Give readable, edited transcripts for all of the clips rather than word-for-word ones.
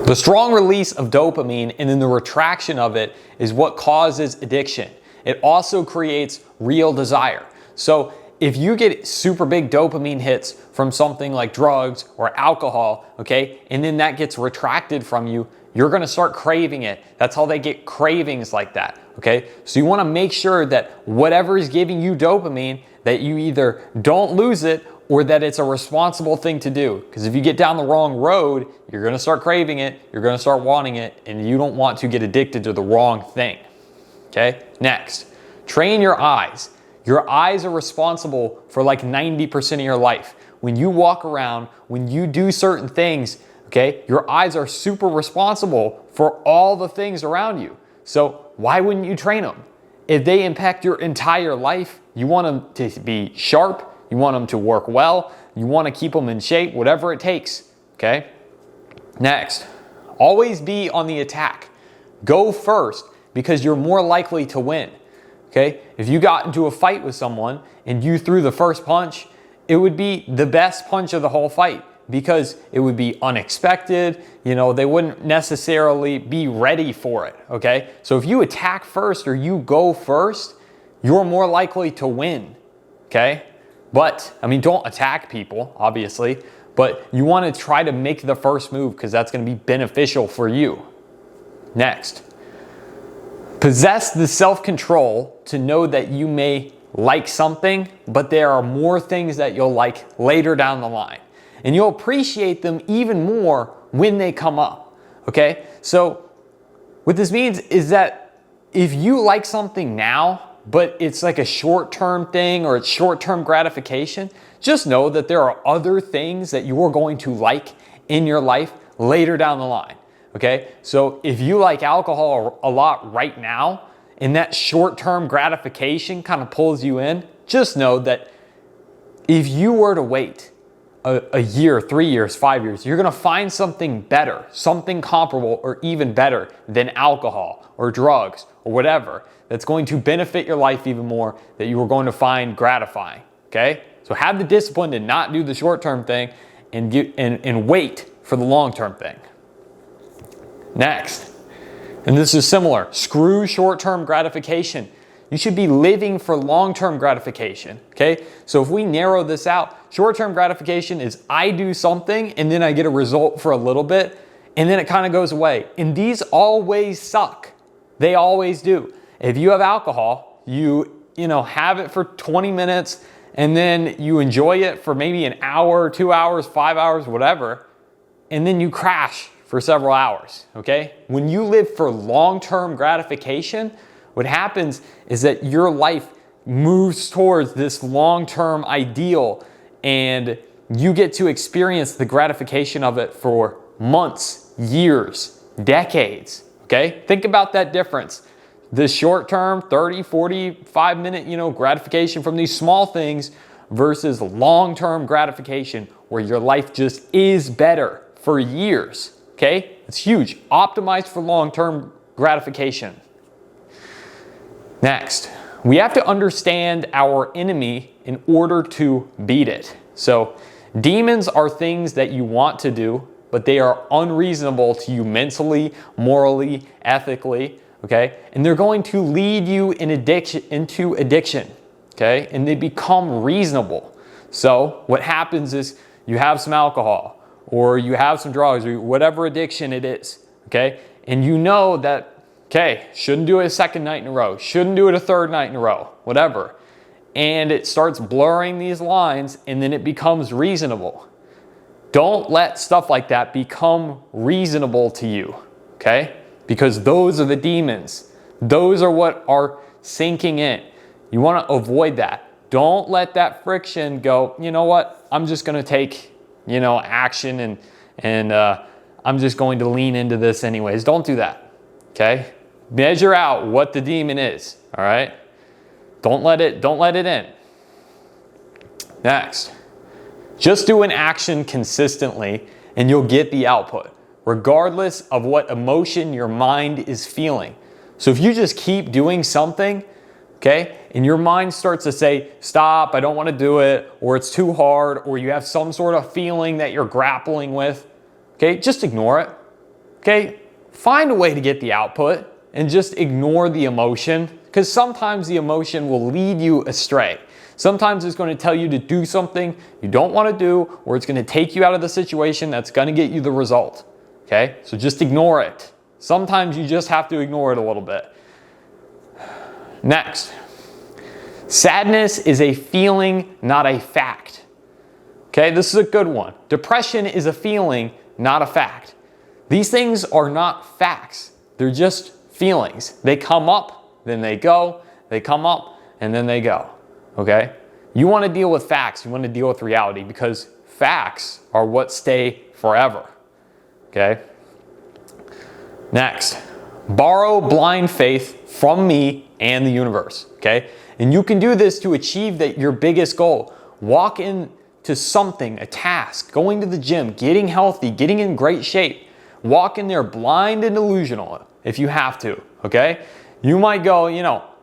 The strong release of dopamine and then the retraction of it is what causes addiction. It also creates real desire. So if you get super big dopamine hits from something like drugs or alcohol, okay, and then that gets retracted from you, you're gonna start craving it. That's how they get cravings like that, okay? So you wanna make sure that whatever is giving you dopamine, that you either don't lose it or that it's a responsible thing to do. Because if you get down the wrong road, you're gonna start craving it, you're gonna start wanting it, and you don't want to get addicted to the wrong thing, okay? Next, train your eyes. Your eyes are responsible for like 90% of your life. When you walk around, when you do certain things, okay, your eyes are super responsible for all the things around you. So why wouldn't you train them? If they impact your entire life, you want them to be sharp, you want them to work well, you want to keep them in shape, whatever it takes, okay? Next, always be on the attack. Go first because you're more likely to win. Okay, if you got into a fight with someone and you threw the first punch, it would be the best punch of the whole fight because it would be unexpected. You know, they wouldn't necessarily be ready for it. Okay, so if you attack first or you go first, you're more likely to win. Okay, but I mean, don't attack people, obviously, but you want to try to make the first move because that's going to be beneficial for you. Next. Possess the self-control to know that you may like something, but there are more things that you'll like later down the line. And you'll appreciate them even more when they come up, okay? So what this means is that if you like something now, but it's like a short-term thing or it's short-term gratification, just know that there are other things that you are going to like in your life later down the line. Okay, so if you like alcohol a lot right now and that short-term gratification kind of pulls you in, just know that if you were to wait a year, 3 years, 5 years, you're gonna find something better, something comparable or even better than alcohol or drugs or whatever that's going to benefit your life even more that you are going to find gratifying, okay? So have the discipline to not do the short-term thing and wait for the long-term thing. Next, and this is similar, screw short-term gratification. You should be living for long-term gratification, okay? So if we narrow this out, short-term gratification is I do something and then I get a result for a little bit and then it kind of goes away. And these always suck. They always do. If you have alcohol, you have it for 20 minutes and then you enjoy it for maybe an hour, 2 hours, 5 hours, whatever, and then you crash for several hours, okay? When you live for long-term gratification, what happens is that your life moves towards this long-term ideal and you get to experience the gratification of it for months, years, decades, okay? Think about that difference. The short-term 30, 45 minute, gratification from these small things versus long-term gratification where your life just is better for years. Okay, it's huge. Optimized for long-term gratification. Next, we have to understand our enemy in order to beat it. So, demons are things that you want to do, but they are unreasonable to you mentally, morally, ethically, okay? And they're going to lead you into addiction, okay? And they become reasonable. So, what happens is you have some alcohol, or you have some drugs, or whatever addiction it is, okay? And you know that, okay, shouldn't do it a second night in a row, shouldn't do it a third night in a row, whatever. And it starts blurring these lines, and then it becomes reasonable. Don't let stuff like that become reasonable to you, okay? Because those are the demons. Those are what are sinking in. You want to avoid that. Don't let that friction go, you know what, I'm just going to take action and I'm just going to lean into this anyways. Don't do that, okay? Measure out what the demon is, all right? Don't let it in. Next, just do an action consistently and you'll get the output, regardless of what emotion your mind is feeling. So if you just keep doing something, okay, and your mind starts to say, stop, I don't want to do it, or it's too hard, or you have some sort of feeling that you're grappling with, okay, just ignore it. okay, find a way to get the output and just ignore the emotion, because sometimes the emotion will lead you astray. Sometimes it's going to tell you to do something you don't want to do, or it's going to take you out of the situation that's going to get you the result. Okay, so just ignore it. Sometimes you just have to ignore it a little bit. Next, sadness is a feeling, not a fact. Okay, this is a good one. Depression is a feeling, not a fact. These things are not facts. They're just feelings. They come up, then they go. They come up, and then they go. Okay? You want to deal with facts. You want to deal with reality, because facts are what stay forever. Okay? Next, borrow blind faith from me and the universe. Okay? And you can do this to achieve your biggest goal. Walk into something, a task, going to the gym, getting healthy, getting in great shape. Walk in there blind and delusional if you have to. Okay? You might go,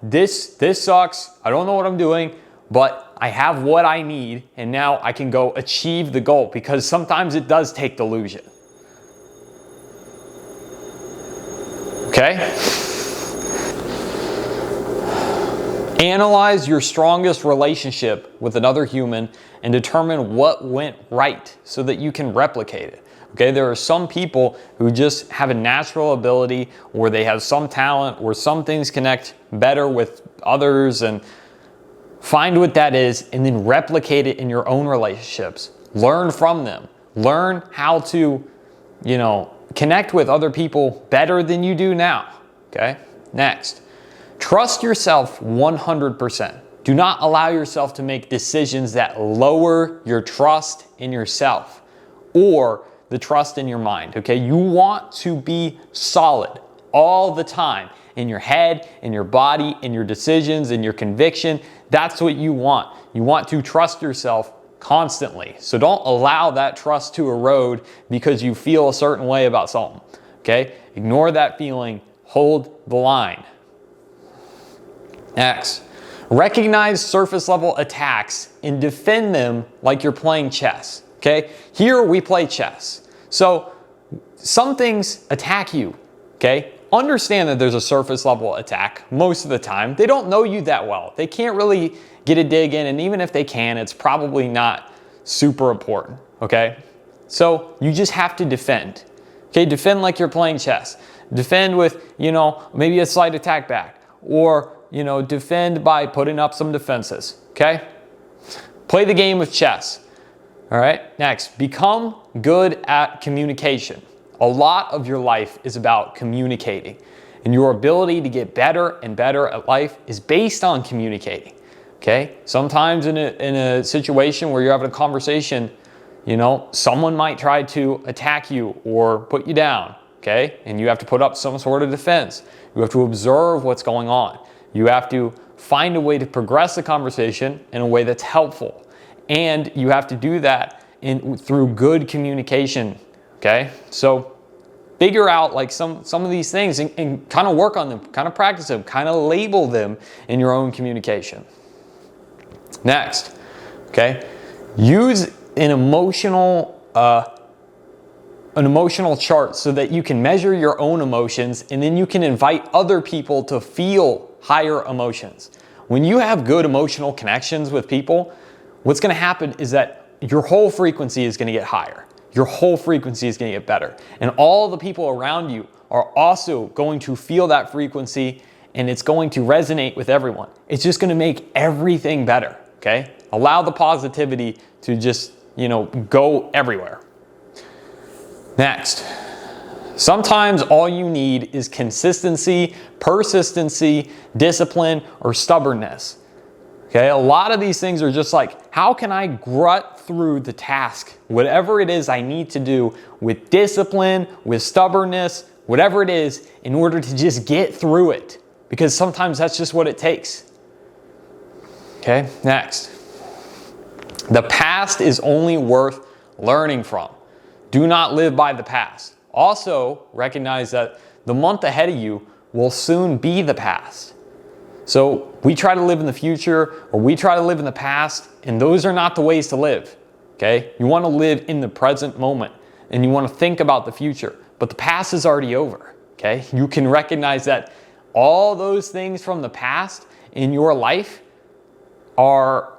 this sucks. I don't know what I'm doing, but I have what I need, and now I can go achieve the goal, because sometimes it does take delusion. Okay? Analyze your strongest relationship with another human and determine what went right so that you can replicate it. Okay, there are some people who just have a natural ability, or they have some talent, or some things connect better with others, and find what that is and then replicate it in your own relationships. Learn from them. Learn how to, connect with other people better than you do now. Okay? Next, trust yourself 100%. Do not allow yourself to make decisions that lower your trust in yourself or the trust in your mind. Okay? You want to be solid all the time in your head, in your body, in your decisions, in your conviction. That's what you want. You want to trust yourself constantly. So don't allow that trust to erode because you feel a certain way about something. Okay? Ignore that feeling. Hold the line. Next, recognize surface level attacks and defend them like you're playing chess. Okay? Here we play chess. So some things attack you. Okay? Understand that there's a surface level attack most of the time. They don't know you that well. They can't really get a dig in, and even if they can, it's probably not super important. Okay? So you just have to defend. Okay? Defend like you're playing chess. Defend with, maybe a slight attack back, or, defend by putting up some defenses. Okay? Play the game of chess. All right? Next, become good at communication. A lot of your life is about communicating, and your ability to get better and better at life is based on communicating. Okay? Sometimes in a situation where you're having a conversation, someone might try to attack you or put you down. Okay? And you have to put up some sort of defense. You have to observe what's going on. You have to find a way to progress the conversation in a way that's helpful. And you have to do that through good communication. Okay? So figure out like some of these things and kind of work on them, kind of practice them, kind of label them in your own communication. Next, okay? Use an emotional chart so that you can measure your own emotions, and then you can invite other people to feel higher emotions. When you have good emotional connections with people, what's going to happen is that your whole frequency is going to get higher. Your whole frequency is going to get better. And all the people around you are also going to feel that frequency, and it's going to resonate with everyone. It's just going to make everything better, okay? Allow the positivity to just, go everywhere. Next, sometimes all you need is consistency, persistency, discipline, or stubbornness. Okay, a lot of these things are just like, how can I gut through the task, whatever it is I need to do, with discipline, with stubbornness, whatever it is, in order to just get through it. Because sometimes that's just what it takes. Okay, next. The past is only worth learning from. Do not live by the past. Also, recognize that the month ahead of you will soon be the past. So we try to live in the future, or we try to live in the past, and those are not the ways to live. Okay? You want to live in the present moment, and you want to think about the future. but the past is already over, okay? You can recognize that all those things from the past in your life are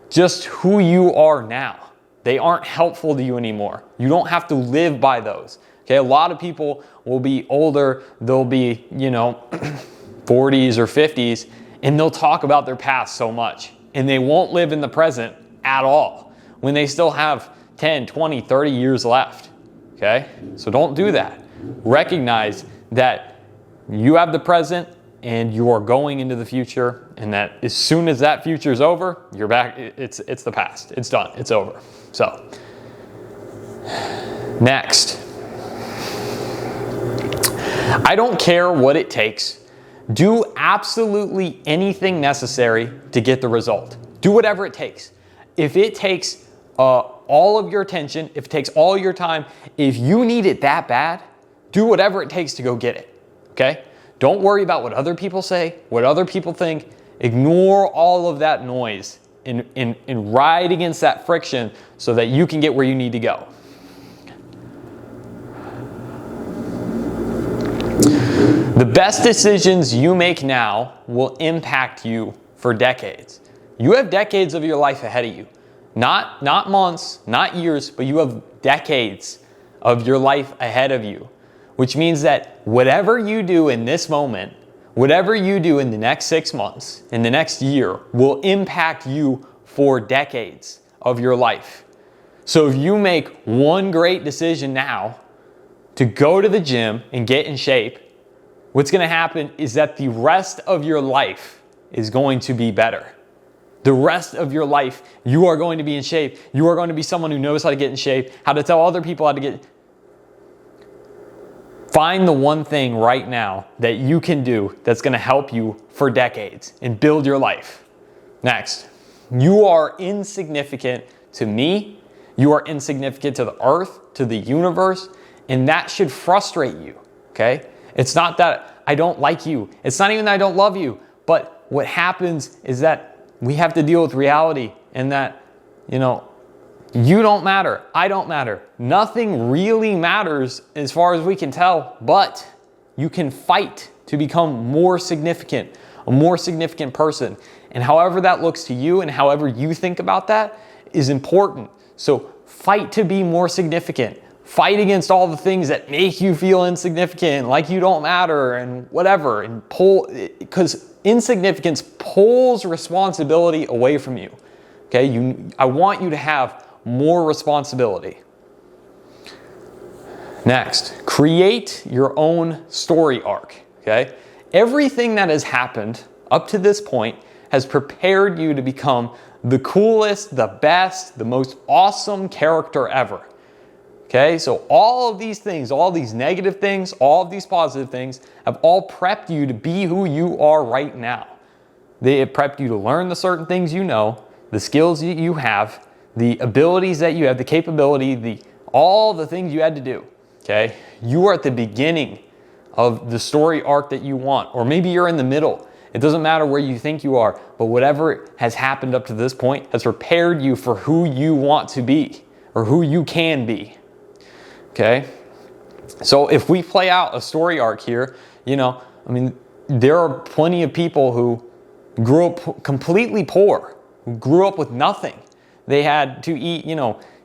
just who you are now. They aren't helpful to you anymore. You don't have to live by those. Okay, a lot of people will be older, they'll be, 40s or 50s, and they'll talk about their past so much, and they won't live in the present at all when they still have 10, 20, 30 years left. Okay, so don't do that. Recognize that you have the present and you are going into the future, and that as soon as that future is over, you're back. It's the past. It's done. It's over. So, next. I don't care what it takes. Do absolutely anything necessary to get the result. Do whatever it takes. If it takes all of your attention, if it takes all your time, if you need it that bad, do whatever it takes to go get it. Okay? Don't worry about what other people say, what other people think. Ignore all of that noise and ride against that friction so that you can get where you need to go. The best decisions you make now will impact you for decades. You have decades of your life ahead of you. Not months, not years, but you have decades of your life ahead of you. Which means that whatever you do in this moment, whatever you do in the next 6 months, in the next year, will impact you for decades of your life. So if you make one great decision now to go to the gym and get in shape, what's going to happen is that the rest of your life is going to be better. The rest of your life, you are going to be in shape. You are going to be someone who knows how to get in shape, how to tell other people how to get. Find the one thing right now that you can do that's going to help you for decades and build your life. Next, you are insignificant to me. You are insignificant to the earth, to the universe, and that should frustrate you, okay? It's not that I don't like you. It's not even that I don't love you. But what happens is that we have to deal with reality, and that, you don't matter. I don't matter. Nothing really matters as far as we can tell, but you can fight to become more significant, a more significant person. And however that looks to you and however you think about that is important. So fight to be more significant. Fight against all the things that make you feel insignificant, like you don't matter and whatever, and because insignificance pulls responsibility away from you. Okay, I want you to have more responsibility. Next, create your own story arc. Okay, everything that has happened up to this point has prepared you to become the coolest, the best, the most awesome character ever. Okay, so all of these things, all these negative things, all of these positive things have all prepped you to be who you are right now. They have prepped you to learn the certain things you know, the skills you have, the abilities that you have, the capability, all the things you had to do. Okay, you are at the beginning of the story arc that you want, or maybe you're in the middle. It doesn't matter where you think you are, but whatever has happened up to this point has prepared you for who you want to be, or who you can be. Okay, so if we play out a story arc here, there are plenty of people who grew up completely poor, who grew up with nothing. They had to eat,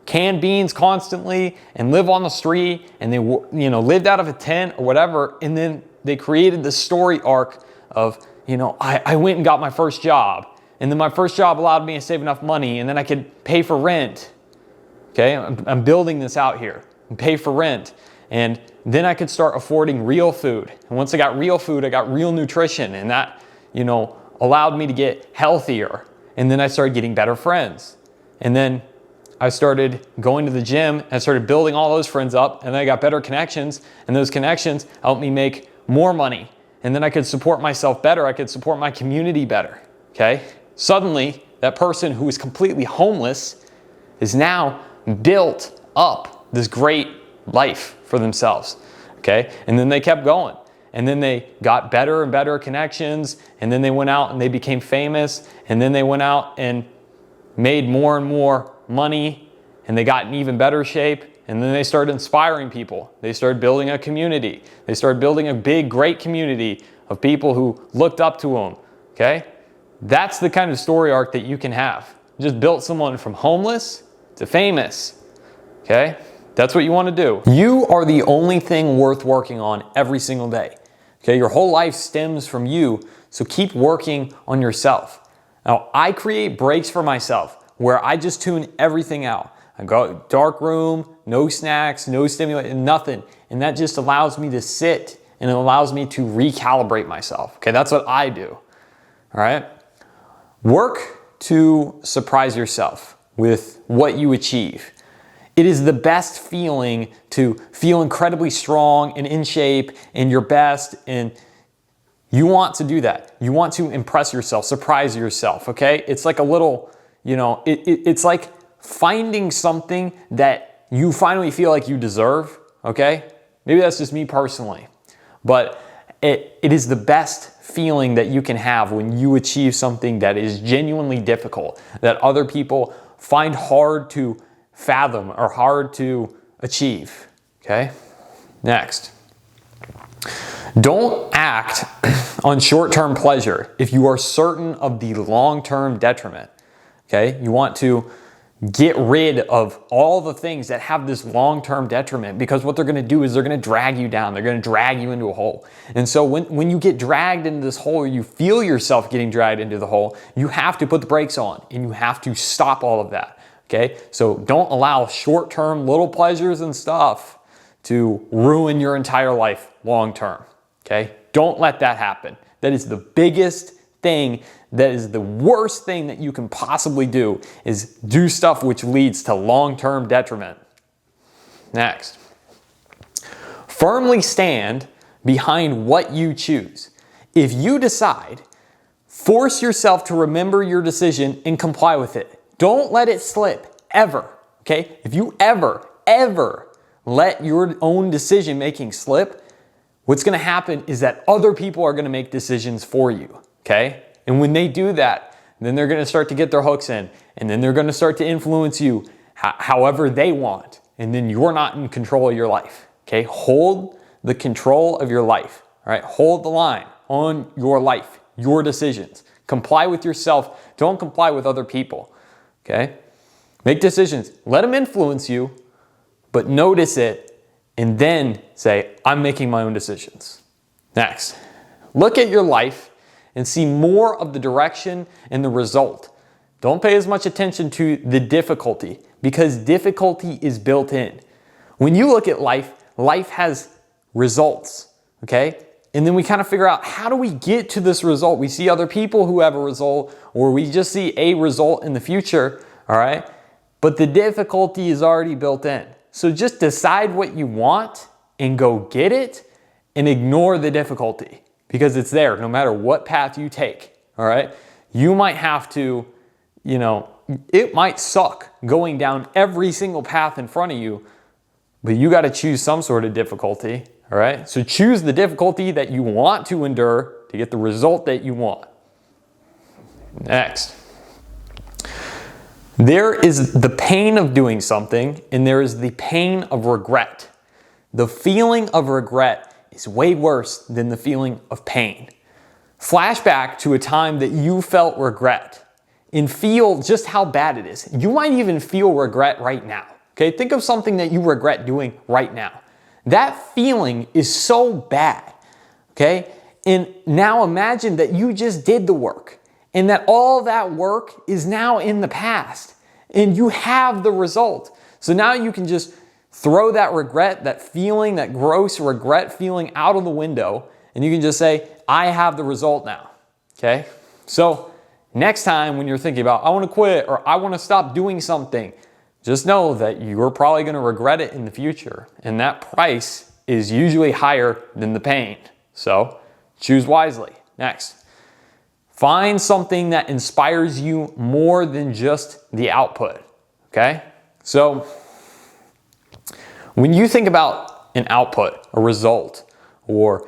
canned beans constantly and live on the street, and they, lived out of a tent or whatever. And then they created the story arc of, I went and got my first job, and then my first job allowed me to save enough money, and then I could pay for rent. Okay, I'm building this out here. And pay for rent, and then I could start affording real food. And once I got real food, I got real nutrition, and that, allowed me to get healthier. And then I started getting better friends. And then I started going to the gym, and I started building all those friends up, and then I got better connections, and those connections helped me make more money. And then I could support myself better. I could support my community better. Okay? Suddenly, that person who was completely homeless is now built up this great life for themselves. Okay? And then they kept going. And then they got better and better connections. And then they went out and they became famous. And then they went out and made more and more money. And they got in even better shape. And then they started inspiring people. They started building a community. They started building a big, great community of people who looked up to them, okay? That's the kind of story arc that you can have. Just built someone from homeless to famous, okay? That's what you want to do. You are the only thing worth working on every single day, okay? Your whole life stems from you, so keep working on yourself. Now, I create breaks for myself where I just tune everything out. I go dark room, no snacks, no stimulant, nothing. And that just allows me to sit and it allows me to recalibrate myself. Okay, that's what I do. All right? Work to surprise yourself with what you achieve. It is the best feeling to feel incredibly strong and in shape and your best, and you want to do that. You want to impress yourself, surprise yourself, okay? It's like a little, it's like finding something that you finally feel like you deserve, okay? Maybe that's just me personally, but it is the best feeling that you can have when you achieve something that is genuinely difficult, that other people find hard to fathom or hard to achieve, okay? Next. Don't act on short-term pleasure if you are certain of the long-term detriment, okay? You want to get rid of all the things that have this long-term detriment, because what they're going to do is they're going to drag you down. They're going to drag you into a hole. And so when you get dragged into this hole, or you feel yourself getting dragged into the hole, you have to put the brakes on and you have to stop all of that. Okay? So don't allow short-term little pleasures and stuff to ruin your entire life long-term. Okay? Don't let that happen. That is the biggest thing, that is the worst thing that you can possibly do, is do stuff which leads to long-term detriment. Next. Firmly stand behind what you choose. If you decide, force yourself to remember your decision and comply with it. Don't let it slip, ever, okay? If you ever let your own decision making slip, what's gonna happen is that other people are gonna make decisions for you, okay? And when they do that, then they're gonna start to get their hooks in, and then they're gonna start to influence you however they want, and then you're not in control of your life, okay? Hold the control of your life, all right? Hold the line on your life, your decisions. Comply with yourself, don't comply with other people, okay? Make decisions, let them influence you, but notice it, and then say, I'm making my own decisions. Next, look at your life and see more of the direction and the result. Don't pay as much attention to the difficulty, because difficulty is built in. When you look at life, life has results, okay? And then we kind of figure out, how do we get to this result? We see other people who have a result, or we just see a result in the future, all right? But the difficulty is already built in. So just decide what you want and go get it, and ignore the difficulty, because it's there no matter what path you take, all right? You might have to, it might suck going down every single path in front of you, but you got to choose some sort of difficulty, all right? So choose the difficulty that you want to endure to get the result that you want. Next. There is the pain of doing something, and there is the pain of regret. The feeling of regret is way worse than the feeling of pain. Flashback to a time that you felt regret and feel just how bad it is. You might even feel regret right now. Okay, think of something that you regret doing right now. That feeling is so bad. Okay, and now imagine that you just did the work, and that all that work is now in the past, and you have the result. So now you can just throw that regret, that feeling, that gross regret feeling out of the window, and you can just say, I have the result now, okay? So next time when you're thinking about, I want to quit or I want to stop doing something, just know that you're probably going to regret it in the future, and that price is usually higher than the pain. So choose wisely. Next. Find something that inspires you more than just the output, okay? So when you think about an output, a result, or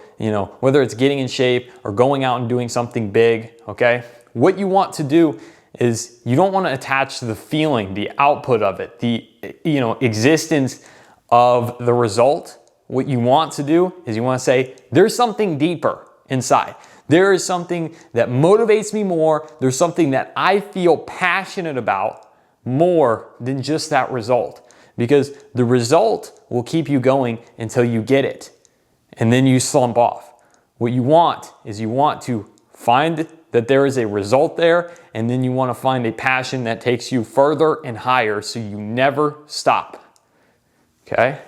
whether it's getting in shape or going out and doing something big, okay? What you want to do is you don't want to attach to the feeling, the output of it, the existence of the result, what you want to do is you want to say, there's something deeper inside. There is something that motivates me more. There's something that I feel passionate about more than just that result. Because the result will keep you going until you get it. And then you slump off. What you want is you want to find that there is a result there, and then you want to find a passion that takes you further and higher so you never stop. Okay?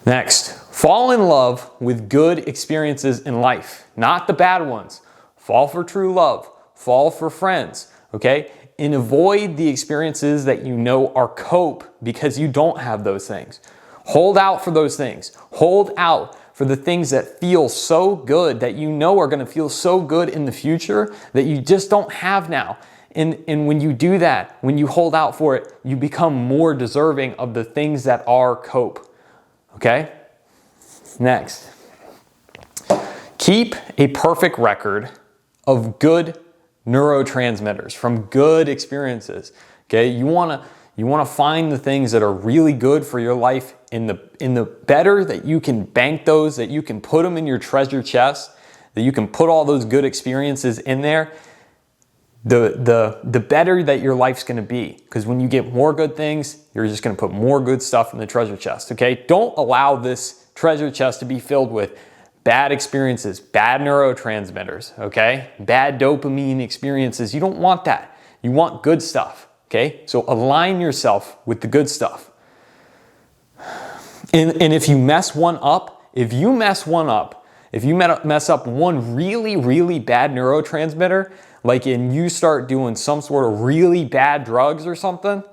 Next, fall in love with good experiences in life, not the bad ones. Fall for true love. Fall for friends. Okay? And avoid the experiences that you know are cope because you don't have those things. Hold out for those things. Hold out for the things that feel so good, that you know are going to feel so good in the future, that you just don't have now. And when you do that, when you hold out for it, you become more deserving of the things that are cope. Okay? Next. Keep a perfect record of good neurotransmitters from good experiences. Okay? You want to find the things that are really good for your life, in the better that you can bank those, that you can put them in your treasure chest, that you can put all those good experiences in there, the better that your life's going to be. Because when you get more good things, you're just going to put more good stuff in the treasure chest. Okay? Don't allow this treasure chest to be filled with bad experiences, bad neurotransmitters, okay? Bad dopamine experiences. You don't want that. You want good stuff, okay? So align yourself with the good stuff. And if you mess one up, if you mess up one really, really bad neurotransmitter, like you start doing some sort of really bad drugs or something,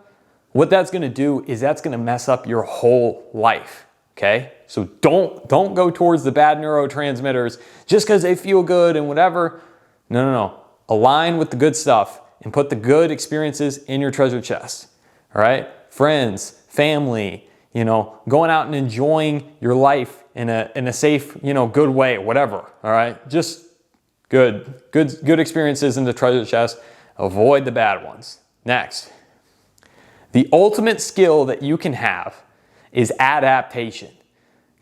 what that's going to do is that's going to mess up your whole life, okay? So don't go towards the bad neurotransmitters just because they feel good and whatever. No. Align with the good stuff and put the good experiences in your treasure chest, all right? Friends, family, going out and enjoying your life in a safe, good way, whatever, all right? Just good experiences in the treasure chest. Avoid the bad ones. Next, the ultimate skill that you can have is adaptation.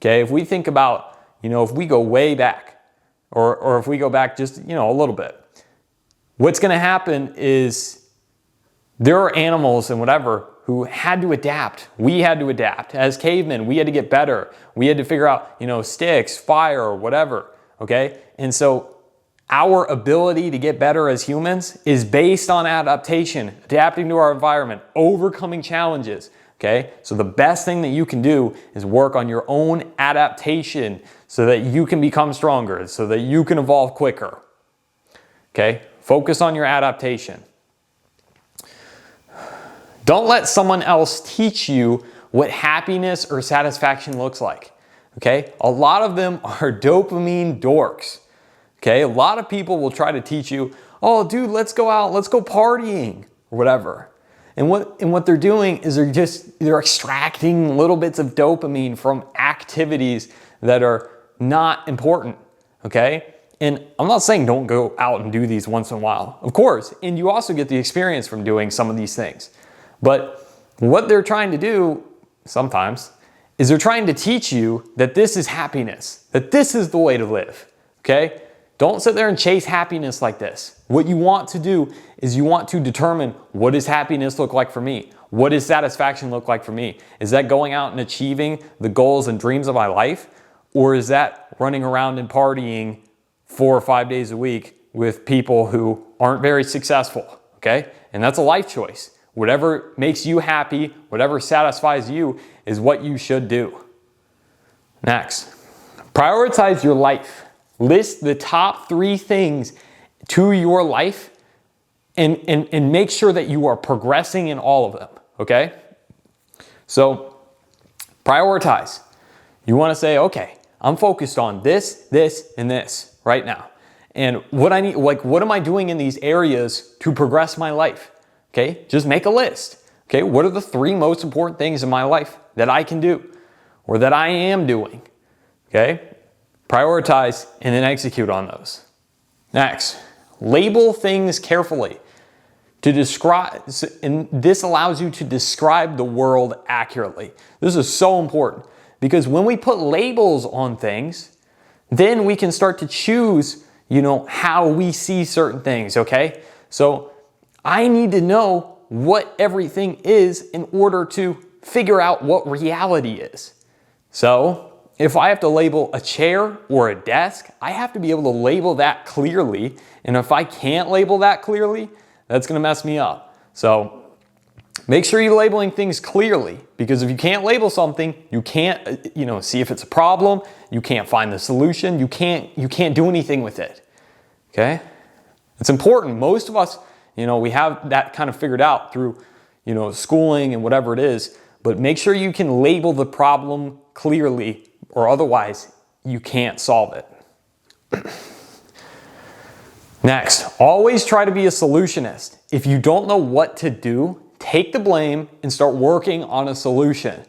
Okay, if we think about, if we go way back, or if we go back just, a little bit, what's going to happen is there are animals and whatever who had to adapt. We had to adapt. As cavemen, we had to get better. We had to figure out, sticks, fire, or whatever, okay? And so our ability to get better as humans is based on adaptation, adapting to our environment, overcoming challenges. Okay, so the best thing that you can do is work on your own adaptation so that you can become stronger, so that you can evolve quicker. Okay, focus on your adaptation. Don't let someone else teach you what happiness or satisfaction looks like. Okay, a lot of them are dopamine dorks. Okay, a lot of people will try to teach you, oh dude, let's go out, let's go partying, or whatever. And what they're doing is they're extracting little bits of dopamine from activities that are not important, okay? And I'm not saying don't go out and do these once in a while, of course, and you also get the experience from doing some of these things. But what they're trying to do sometimes is they're trying to teach you that this is happiness, that this is the way to live, okay? Don't sit there and chase happiness like this. What you want to do is you want to determine, what does happiness look like for me? What does satisfaction look like for me? Is that going out and achieving the goals and dreams of my life? Or is that running around and partying 4 or 5 days a week with people who aren't very successful, okay? And that's a life choice. Whatever makes you happy, whatever satisfies you is what you should do. Next, prioritize your life. List the top 3 things to your life and make sure that you are progressing in all of them, okay? So prioritize. You want to say, okay, I'm focused on this, and this right now. And what I need, what am I doing in these areas to progress my life? Okay, just make a list. Okay, what are the 3 most important things in my life that I can do or that I am doing? Okay, prioritize and then execute on those. Next, label things carefully. to describe, and this allows you to describe the world accurately. This is so important because when we put labels on things, then we can start to choose, how we see certain things, okay? So I need to know what everything is in order to figure out what reality is. So if I have to label a chair or a desk, I have to be able to label that clearly. And if I can't label that clearly, that's going to mess me up. So make sure you're labeling things clearly, because if you can't label something, you can't, see if it's a problem. You can't find the solution. You can't do anything with it. Okay? It's important. Most of us, we have that kind of figured out through, schooling and whatever it is, but make sure you can label the problem clearly, or otherwise you can't solve it. Next, always try to be a solutionist. If you don't know what to do, take the blame and start working on a solution.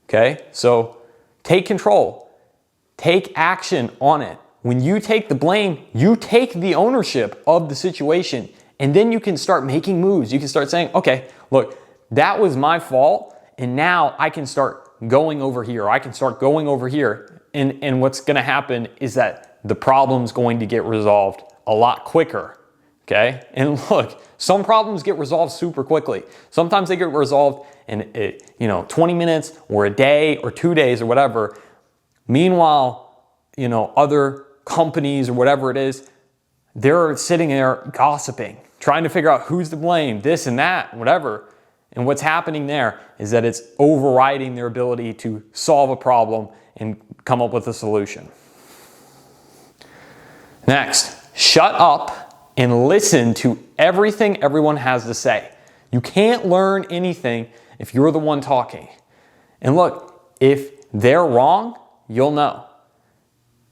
Okay? So take control. Take action on it. When you take the blame, you take the ownership of the situation, and then you can start making moves. You can start saying, okay, look, that was my fault, and now I can start going over here. I can start going over here. And what's going to happen is that the problem's going to get resolved a lot quicker, okay? And look, some problems get resolved super quickly. Sometimes they get resolved in 20 minutes or a day or 2 days or whatever. Meanwhile, other companies or whatever it is, they're sitting there gossiping, trying to figure out who's to blame, this and that, whatever. And what's happening there is that it's overriding their ability to solve a problem and come up with a solution. Next, shut up and listen to everything everyone has to say. You can't learn anything if you're the one talking. And look, if they're wrong, you'll know.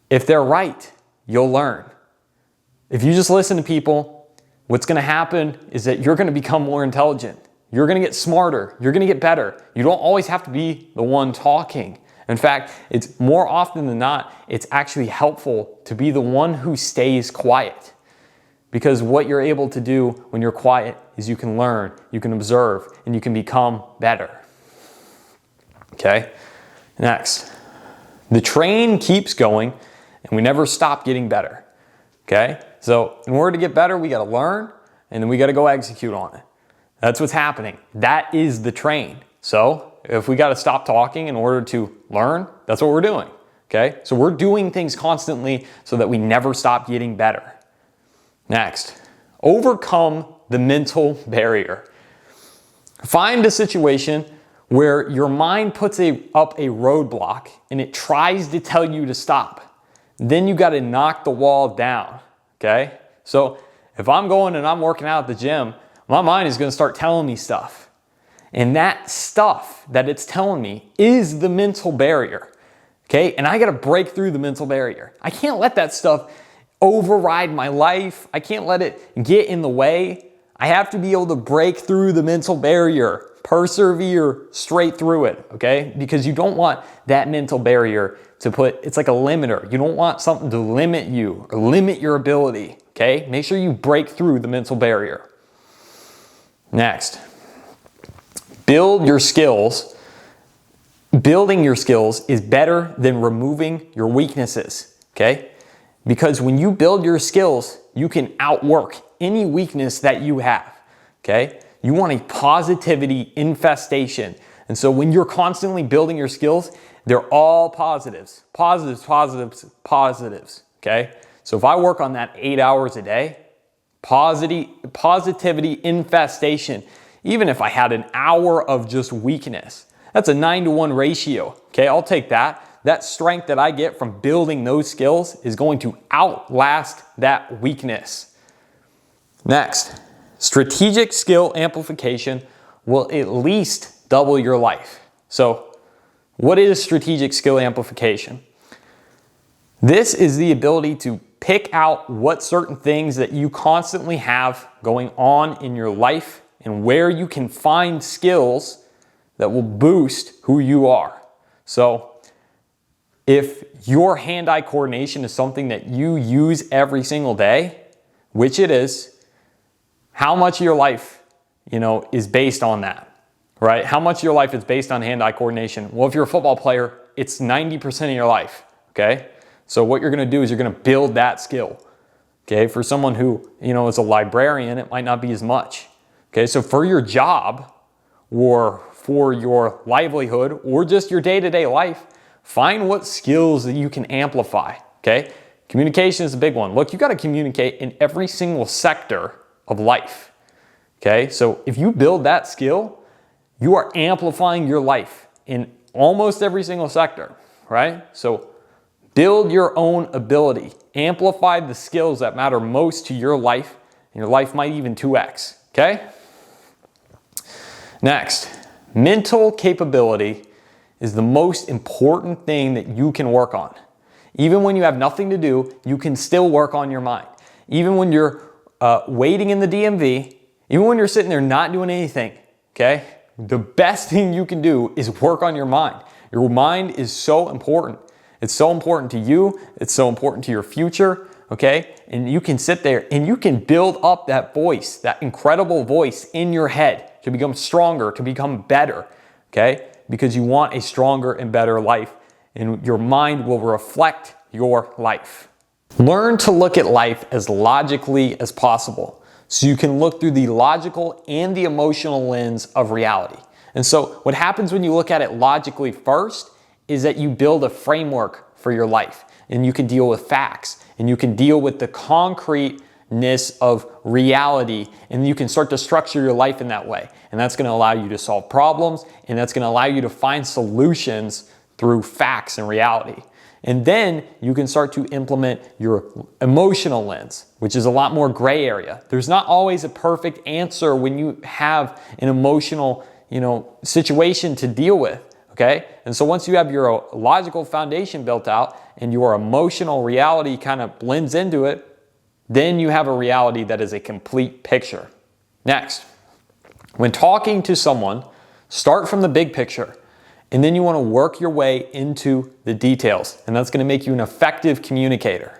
If they're right, you'll learn. If you just listen to people, what's going to happen is that you're going to become more intelligent. You're going to get smarter. You're going to get better. You don't always have to be the one talking. In fact, it's more often than not, it's actually helpful to be the one who stays quiet. Because what you're able to do when you're quiet is you can learn, you can observe, and you can become better. Okay? Next. The train keeps going, and we never stop getting better. Okay? So in order to get better, we got to learn, and then we got to go execute on it. That's what's happening. That is the train. So if we got to stop talking in order to learn, that's what we're doing. Okay? So we're doing things constantly so that we never stop getting better. Next, overcome the mental barrier. Find a situation where your mind puts up a roadblock and it tries to tell you to stop. Then you got to knock the wall down. Okay? So if I'm going and I'm working out at the gym, my mind is going to start telling me stuff. And that stuff that it's telling me is the mental barrier. Okay? And I got to break through the mental barrier. I can't let that stuff override my life. I can't let it get in the way. I have to be able to break through the mental barrier, persevere straight through it, okay? Because you don't want that mental barrier it's like a limiter. You don't want something to limit you or limit your ability, okay? Make sure you break through the mental barrier. Next, build your skills. Building your skills is better than removing your weaknesses, okay? Because when you build your skills, you can outwork any weakness that you have, okay? You want a positivity infestation. And so when you're constantly building your skills, they're all positives, positives, positives, positives, okay? So if I work on that 8 hours a day, positivity infestation, even if I had an hour of just weakness, that's a 9-to-1 ratio, okay? I'll take that. That strength that I get from building those skills is going to outlast that weakness. Next, strategic skill amplification will at least double your life. So, what is strategic skill amplification? This is the ability to pick out what certain things that you constantly have going on in your life and where you can find skills that will boost who you are. So, if your hand-eye coordination is something that you use every single day, which it is, how much of your life, is based on that, right? How much of your life is based on hand-eye coordination? Well, if you're a football player, it's 90% of your life, okay? So what you're gonna do is you're gonna build that skill, okay? For someone who, is a librarian, it might not be as much, okay? So for your job or for your livelihood or just your day-to-day life, find what skills that you can amplify, okay? Communication is a big one. Look, you gotta communicate in every single sector of life, okay? So if you build that skill, you are amplifying your life in almost every single sector, right? So build your own ability. Amplify the skills that matter most to your life, and your life might even 2x, okay? Next, mental capability is the most important thing that you can work on. Even when you have nothing to do, you can still work on your mind. Even when you're waiting in the DMV, even when you're sitting there not doing anything, okay? The best thing you can do is work on your mind. Your mind is so important. It's so important to you. It's so important to your future, okay? And you can sit there and you can build up that voice, that incredible voice in your head to become stronger, to become better, okay? Because you want a stronger and better life, and your mind will reflect your life. Learn to look at life as logically as possible, so you can look through the logical and the emotional lens of reality. And so what happens when you look at it logically first is that you build a framework for your life, and you can deal with facts, and you can deal with the concreteness of reality, and you can start to structure your life in that way. And that's going to allow you to solve problems, and that's going to allow you to find solutions through facts and reality. And then you can start to implement your emotional lens, which is a lot more gray area. There's not always a perfect answer when you have an emotional, situation to deal with, okay? And so once you have your logical foundation built out and your emotional reality kind of blends into it, then you have a reality that is a complete picture. Next, when talking to someone, start from the big picture. And then you want to work your way into the details, and that's going to make you an effective communicator.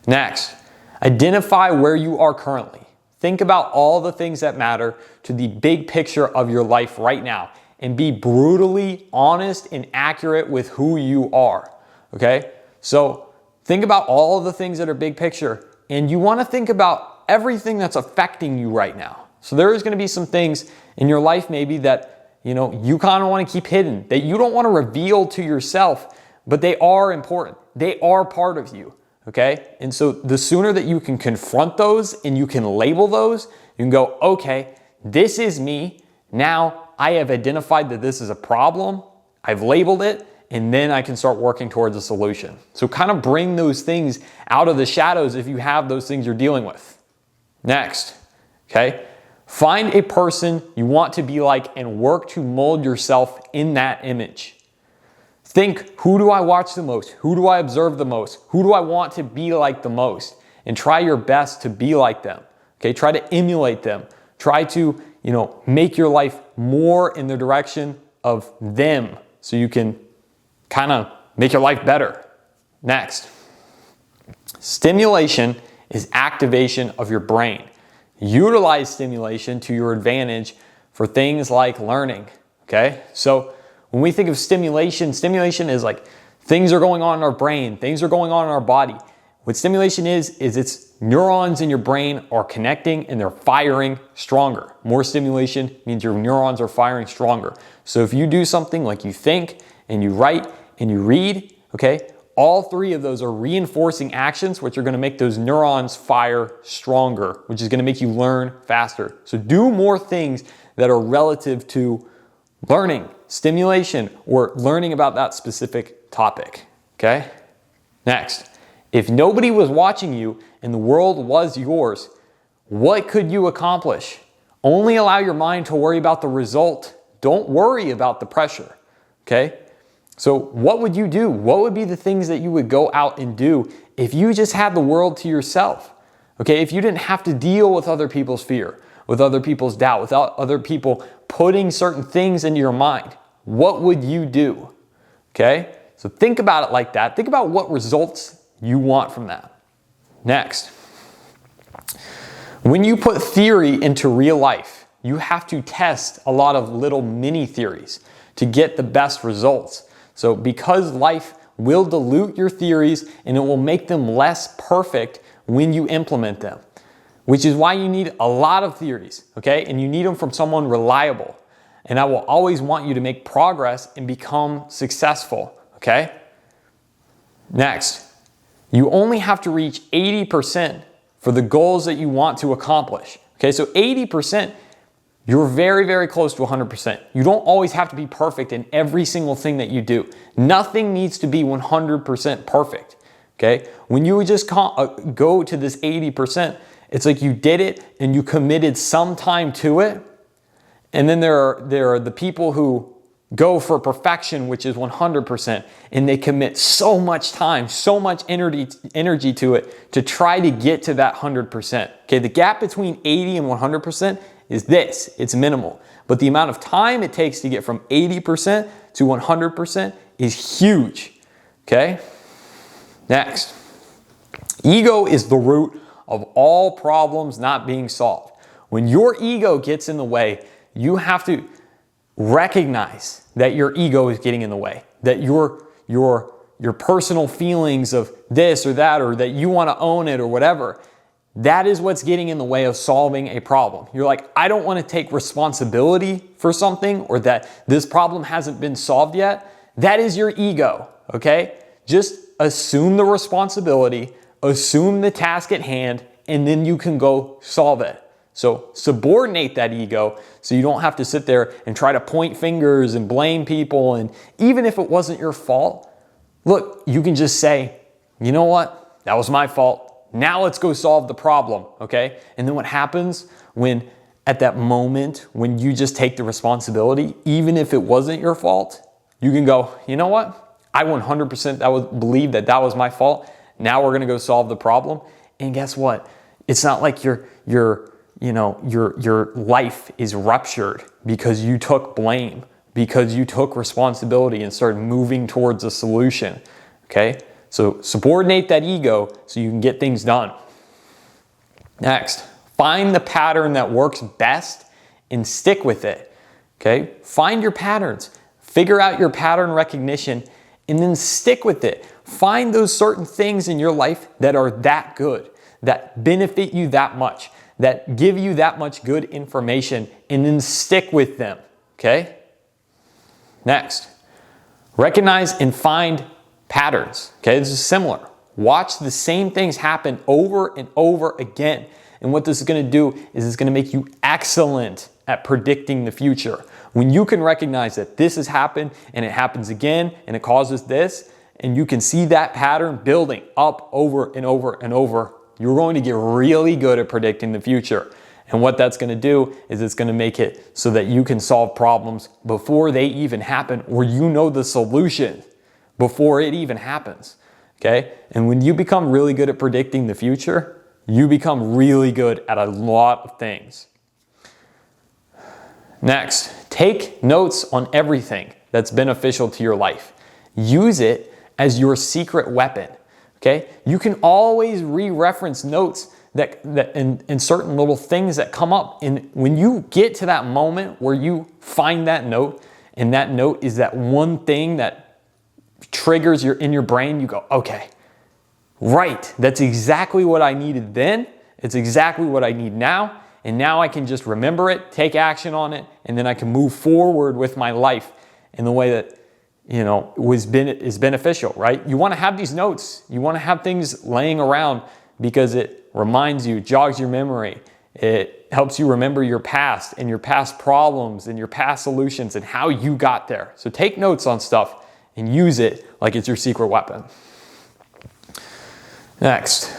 Next, identify where you are currently. Think about all the things that matter to the big picture of your life right now, and be brutally honest and accurate with who you are, okay? So think about all the things that are big picture, and you want to think about everything that's affecting you right now. So there is going to be some things in your life maybe that you kind of want to keep hidden, that you don't want to reveal to yourself, but they are important. They are part of you, okay? And so the sooner that you can confront those and you can label those, you can go, okay, this is me. Now I have identified that this is a problem. I've labeled it, and then I can start working towards a solution. So kind of bring those things out of the shadows if you have those things you're dealing with. Next, okay? Find a person you want to be like and work to mold yourself in that image. Think, who do I watch the most? Who do I observe the most? Who do I want to be like the most? And try your best to be like them. Okay, try to emulate them. Try to, make your life more in the direction of them so you can kind of make your life better. Next, stimulation is activation of your brain. Utilize stimulation to your advantage for things like learning, okay? So when we think of stimulation, stimulation is like things are going on in our brain, things are going on in our body. What stimulation is it's neurons in your brain are connecting and they're firing stronger. More stimulation means your neurons are firing stronger. So if you do something like you think and you write and you read, okay, all three of those are reinforcing actions, which are going to make those neurons fire stronger, which is going to make you learn faster. So do more things that are relative to learning, stimulation, or learning about that specific topic, okay? Next, if nobody was watching you and the world was yours, what could you accomplish? Only allow your mind to worry about the result. Don't worry about the pressure, okay? So what would you do? What would be the things that you would go out and do if you just had the world to yourself? Okay, if you didn't have to deal with other people's fear, with other people's doubt, without other people putting certain things into your mind, what would you do? Okay, so think about it like that. Think about what results you want from that. Next, When you put theory into real life, you have to test a lot of little mini theories to get the best results. So because life will dilute your theories and it will make them less perfect when you implement them, which is why you need a lot of theories, okay? And you need them from someone reliable. And I will always want you to make progress and become successful, okay? Next, you only have to reach 80% for the goals that you want to accomplish. Okay, so 80%, you're very, very close to 100%. You don't always have to be perfect in every single thing that you do. Nothing needs to be 100% perfect. Okay, when you just go to this 80%, it's like you did it and you committed some time to it. And then there are the people who go for perfection, which is 100%, and they commit so much time, so much energy to it to try to get to that 100%. Okay, the gap between 80 and 100% is this, it's minimal. But the amount of time it takes to get from 80% to 100% is huge. Okay, next, ego is the root of all problems not being solved. When your ego gets in the way, you have to recognize that your ego is getting in the way, that your personal feelings of this or that, or that you want to own it or whatever, that is what's getting in the way of solving a problem. You're like, I don't want to take responsibility for something, or that this problem hasn't been solved yet. That is your ego, okay? Just assume the responsibility, assume the task at hand, and then you can go solve it. So subordinate that ego so you don't have to sit there and try to point fingers and blame people. And even if it wasn't your fault, look, you can just say, you know what? That was my fault. Now let's go solve the problem, okay? And then what happens when at that moment when you just take the responsibility, even if it wasn't your fault, you can go, you know what? I 100% believe that was my fault. Now we're gonna go solve the problem. And guess what? It's not like your life is ruptured because you took blame, because you took responsibility and started moving towards a solution, okay? So subordinate that ego so you can get things done. Next, find the pattern that works best and stick with it, okay? Find your patterns, figure out your pattern recognition, and then stick with it. Find those certain things in your life that are that good, that benefit you that much, that give you that much good information, and then stick with them, okay? Next, recognize and find patterns, okay? This is similar. Watch the same things happen over and over again. And what this is gonna do is it's gonna make you excellent at predicting the future. When you can recognize that this has happened and it happens again and it causes this, and you can see that pattern building up over and over and over, you're going to get really good at predicting the future. And what that's going to do is it's going to make it so that you can solve problems before they even happen, or you know the solution before it even happens. Okay? And when you become really good at predicting the future, you become really good at a lot of things. Next, take notes on everything that's beneficial to your life. Use it as your secret weapon. Okay? You can always re-reference notes that in certain little things that come up. And when you get to that moment where you find that note, and that note is that one thing that triggers in your brain, you go, okay, right, that's exactly what I needed then. It's exactly what I need now. And now I can just remember it, take action on it, and then I can move forward with my life in the way that is beneficial, right? You want to have these notes. You want to have things laying around because it reminds you, jogs your memory. It helps you remember your past and your past problems and your past solutions and how you got there. So take notes on stuff and use it like it's your secret weapon. Next,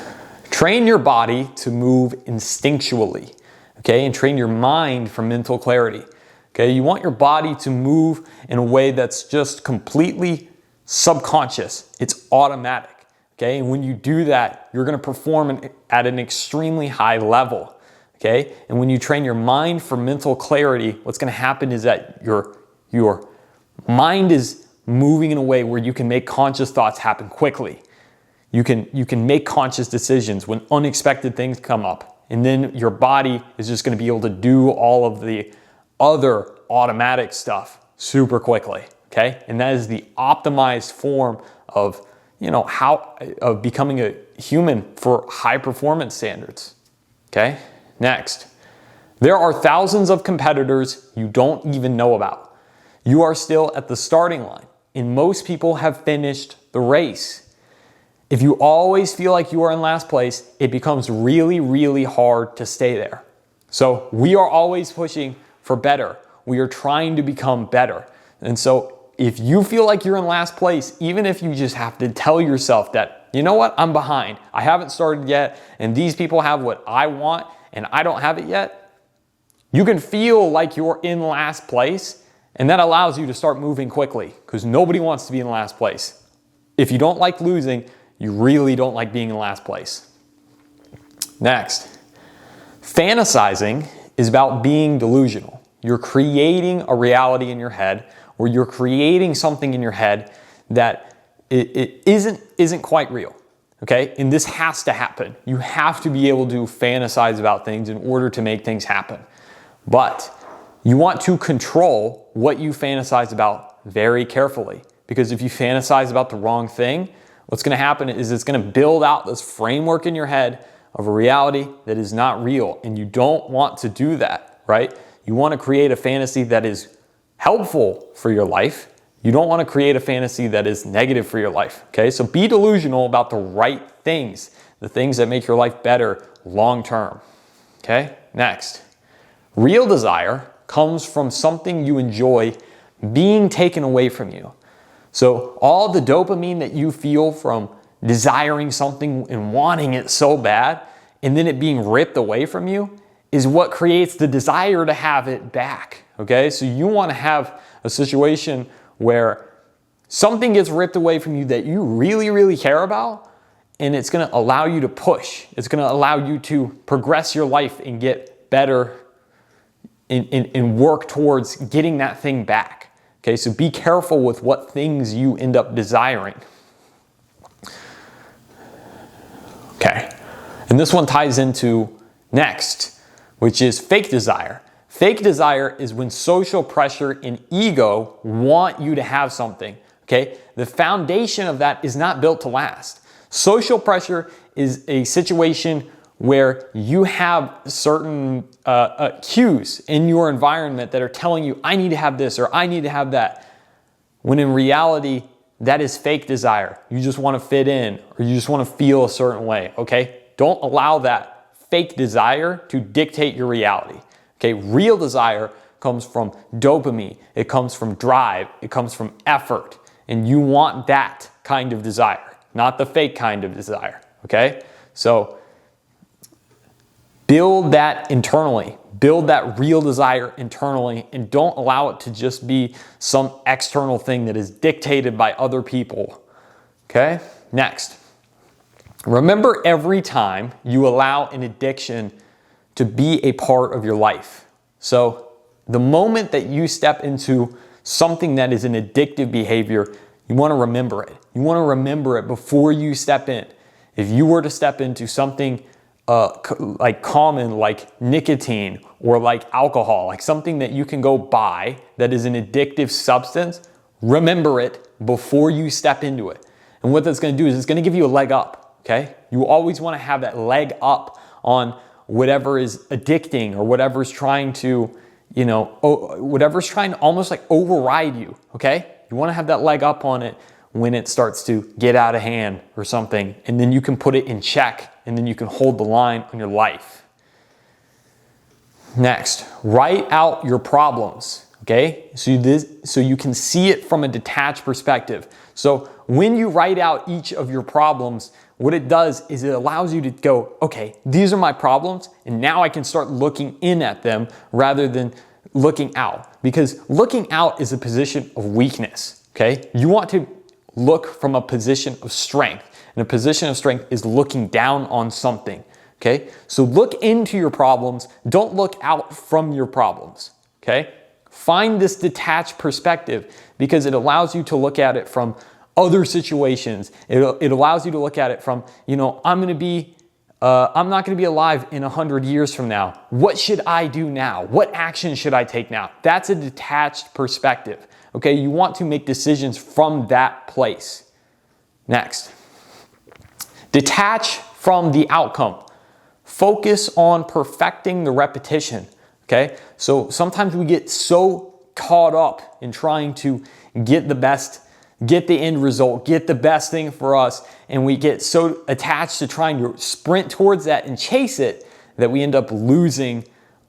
train your body to move instinctually, okay? And train your mind for mental clarity. Okay, you want your body to move in a way that's just completely subconscious. It's automatic. Okay, and when you do that, you're going to perform at an extremely high level. Okay, and when you train your mind for mental clarity, what's going to happen is that your mind is moving in a way where you can make conscious thoughts happen quickly. You can make conscious decisions when unexpected things come up. and then your body is just going to be able to do all of the other automatic stuff super quickly, okay? And that is the optimized form of, of becoming a human for high performance standards, okay? Next, there are thousands of competitors you don't even know about. You are still at the starting line, and most people have finished the race. If you always feel like you are in last place, it becomes really, really hard to stay there. So we are always pushing for better. We are trying to become better. And so if you feel like you're in last place, even if you just have to tell yourself that, you know what, I'm behind, I haven't started yet, and these people have what I want, and I don't have it yet, you can feel like you're in last place, and that allows you to start moving quickly, because nobody wants to be in last place. If you don't like losing, you really don't like being in last place. Next, fantasizing is about being delusional. You're creating a reality in your head, or you're creating something in your head that it isn't quite real. Okay? And this has to happen. You have to be able to fantasize about things in order to make things happen. But you want to control what you fantasize about very carefully. Because if you fantasize about the wrong thing, what's going to happen is it's going to build out this framework in your head of a reality that is not real. And you don't want to do that, right? You want to create a fantasy that is helpful for your life. You don't want to create a fantasy that is negative for your life, okay? So be delusional about the right things, the things that make your life better long term, okay? Next, real desire comes from something you enjoy being taken away from you. So all the dopamine that you feel from desiring something and wanting it so bad, and then it being ripped away from you, is what creates the desire to have it back, okay? So you want to have a situation where something gets ripped away from you that you really, really care about, and it's going to allow you to push. It's going to allow you to progress your life and get better and work towards getting that thing back. Okay, so be careful with what things you end up desiring. Okay, and this one ties into next, which is fake desire. Fake desire is when social pressure and ego want you to have something. Okay, the foundation of that is not built to last. Social pressure is a situation where you have certain cues in your environment that are telling you, I need to have this or I need to have that. When in reality, that is fake desire. You just want to fit in or you just want to feel a certain way, okay? Don't allow that fake desire to dictate your reality, okay? Real desire comes from dopamine. It comes from drive. It comes from effort. And you want that kind of desire, not the fake kind of desire, okay? So build that internally. Build that real desire internally and don't allow it to just be some external thing that is dictated by other people. Okay? Next. Remember every time you allow an addiction to be a part of your life. So the moment that you step into something that is an addictive behavior, you want to remember it. You want to remember it before you step in. If you were to step into something like common, like nicotine or like alcohol, like something that you can go buy that is an addictive substance, remember it before you step into it. And what that's going to do is it's going to give you a leg up, okay? You always want to have that leg up on whatever is addicting or whatever's trying to, whatever's trying to almost like override you, okay? You want to have that leg up on it when it starts to get out of hand or something, and then you can put it in check, and then you can hold the line on your life. Next, write out your problems, okay? So you can see it from a detached perspective. So when you write out each of your problems, what it does is it allows you to go, okay, these are my problems, and now I can start looking in at them rather than looking out. Because looking out is a position of weakness, okay? You want to look from a position of strength. And a position of strength is looking down on something, okay? So look into your problems. Don't look out from your problems, okay? Find this detached perspective because it allows you to look at it from other situations. It allows you to look at it from, I'm going to be I'm not going to be alive in 100 years from now. What should I do now? What action should I take now? That's a detached perspective. Okay, you want to make decisions from that place. Next, detach from the outcome. Focus on perfecting the repetition. Okay, so sometimes we get so caught up in trying to get the best, get the end result, get the best thing for us, and we get so attached to trying to sprint towards that and chase it that we end up losing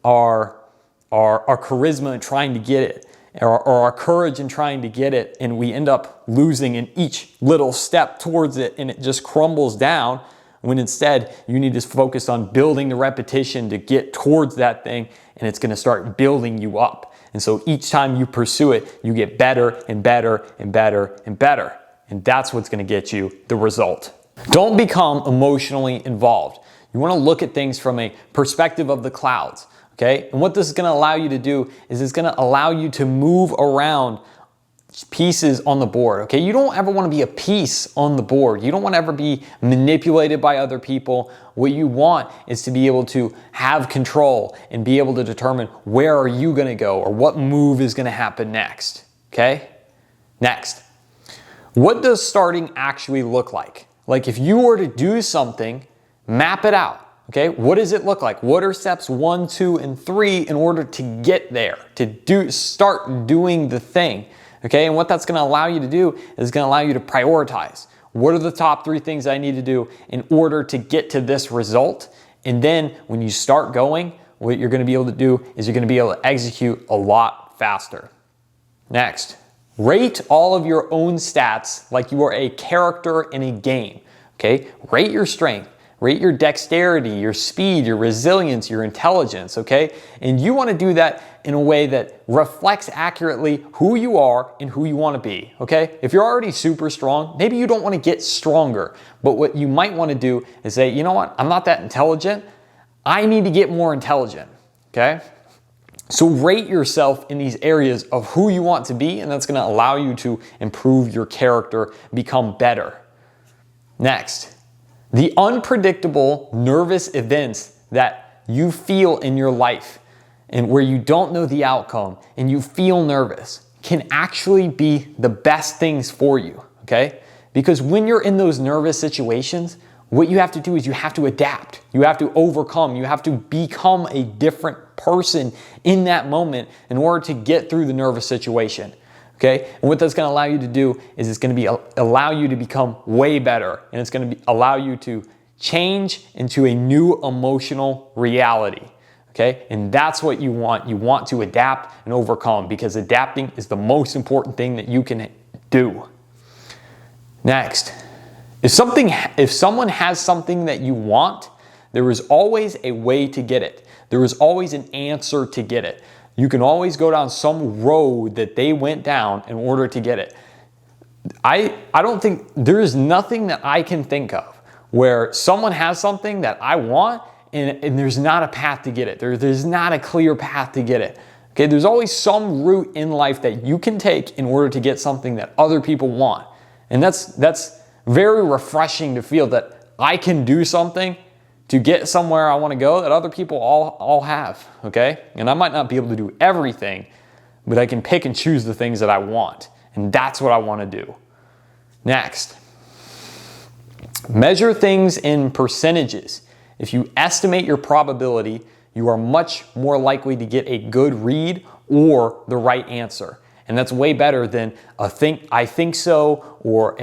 our charisma in trying to get it, or our courage in trying to get it, and we end up losing in each little step towards it, and it just crumbles down, when instead you need to focus on building the repetition to get towards that thing, and it's going to start building you up. And so each time you pursue it, you get better and better and better and better. And that's what's going to get you the result. Don't become emotionally involved. You want to look at things from a perspective of the clouds. Okay? And what this is going to allow you to do is it's going to allow you to move around pieces on the board. Okay? You don't ever want to be a piece on the board. You don't want to ever be manipulated by other people. What you want is to be able to have control and be able to determine where are you going to go or what move is going to happen next. Okay? Next. What does starting actually look like? Like if you were to do something, map it out. Okay, what does it look like? What are steps 1, 2, and 3 in order to get there, to start doing the thing? Okay, and what that's going to allow you to do is going to allow you to prioritize. What are the top 3 things I need to do in order to get to this result? And then when you start going, what you're going to be able to do is you're going to be able to execute a lot faster. Next, rate all of your own stats like you are a character in a game. Okay, rate your strength. Rate your dexterity, your speed, your resilience, your intelligence, okay? And you want to do that in a way that reflects accurately who you are and who you want to be, okay? If you're already super strong, maybe you don't want to get stronger. But what you might want to do is say, you know what? I'm not that intelligent. I need to get more intelligent, okay? So rate yourself in these areas of who you want to be, and that's going to allow you to improve your character, become better. Next. The unpredictable nervous events that you feel in your life and where you don't know the outcome and you feel nervous can actually be the best things for you, okay? Because when you're in those nervous situations, what you have to do is you have to adapt. You have to overcome. You have to become a different person in that moment in order to get through the nervous situation. Okay, and what that's going to allow you to do is it's going to allow you to become way better, and it's going to allow you to change into a new emotional reality. Okay, and that's what you want. You want to adapt and overcome, because adapting is the most important thing that you can do. Next, if someone has something that you want, there is always a way to get it. There is always an answer to get it. You can always go down some road that they went down in order to get it. I don't think there is nothing that I can think of where someone has something that I want and there's not a path to get it. There's not a clear path to get it. Okay, there's always some route in life that you can take in order to get something that other people want. And that's very refreshing to feel that I can do something to get somewhere I want to go that other people all have, okay? And I might not be able to do everything, but I can pick and choose the things that I want. And that's what I want to do. Next, measure things in percentages. If you estimate your probability, you are much more likely to get a good read or the right answer. And that's way better than I think so, or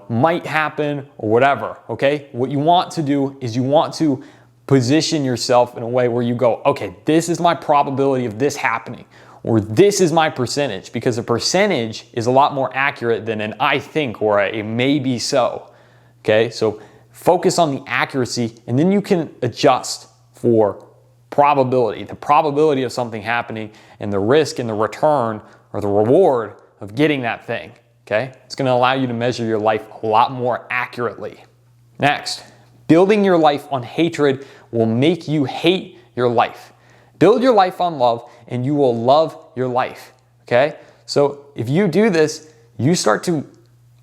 might happen, or whatever, okay? What you want to do is you want to position yourself in a way where you go, okay, this is my probability of this happening, or this is my percentage, because a percentage is a lot more accurate than an I think or a maybe so, okay? So focus on the accuracy, and then you can adjust for probability, the probability of something happening, and the risk and the return or the reward of getting that thing, okay? It's going to allow you to measure your life a lot more accurately. Next, building your life on hatred will make you hate your life. Build your life on love and you will love your life, okay? So if you do this, you start to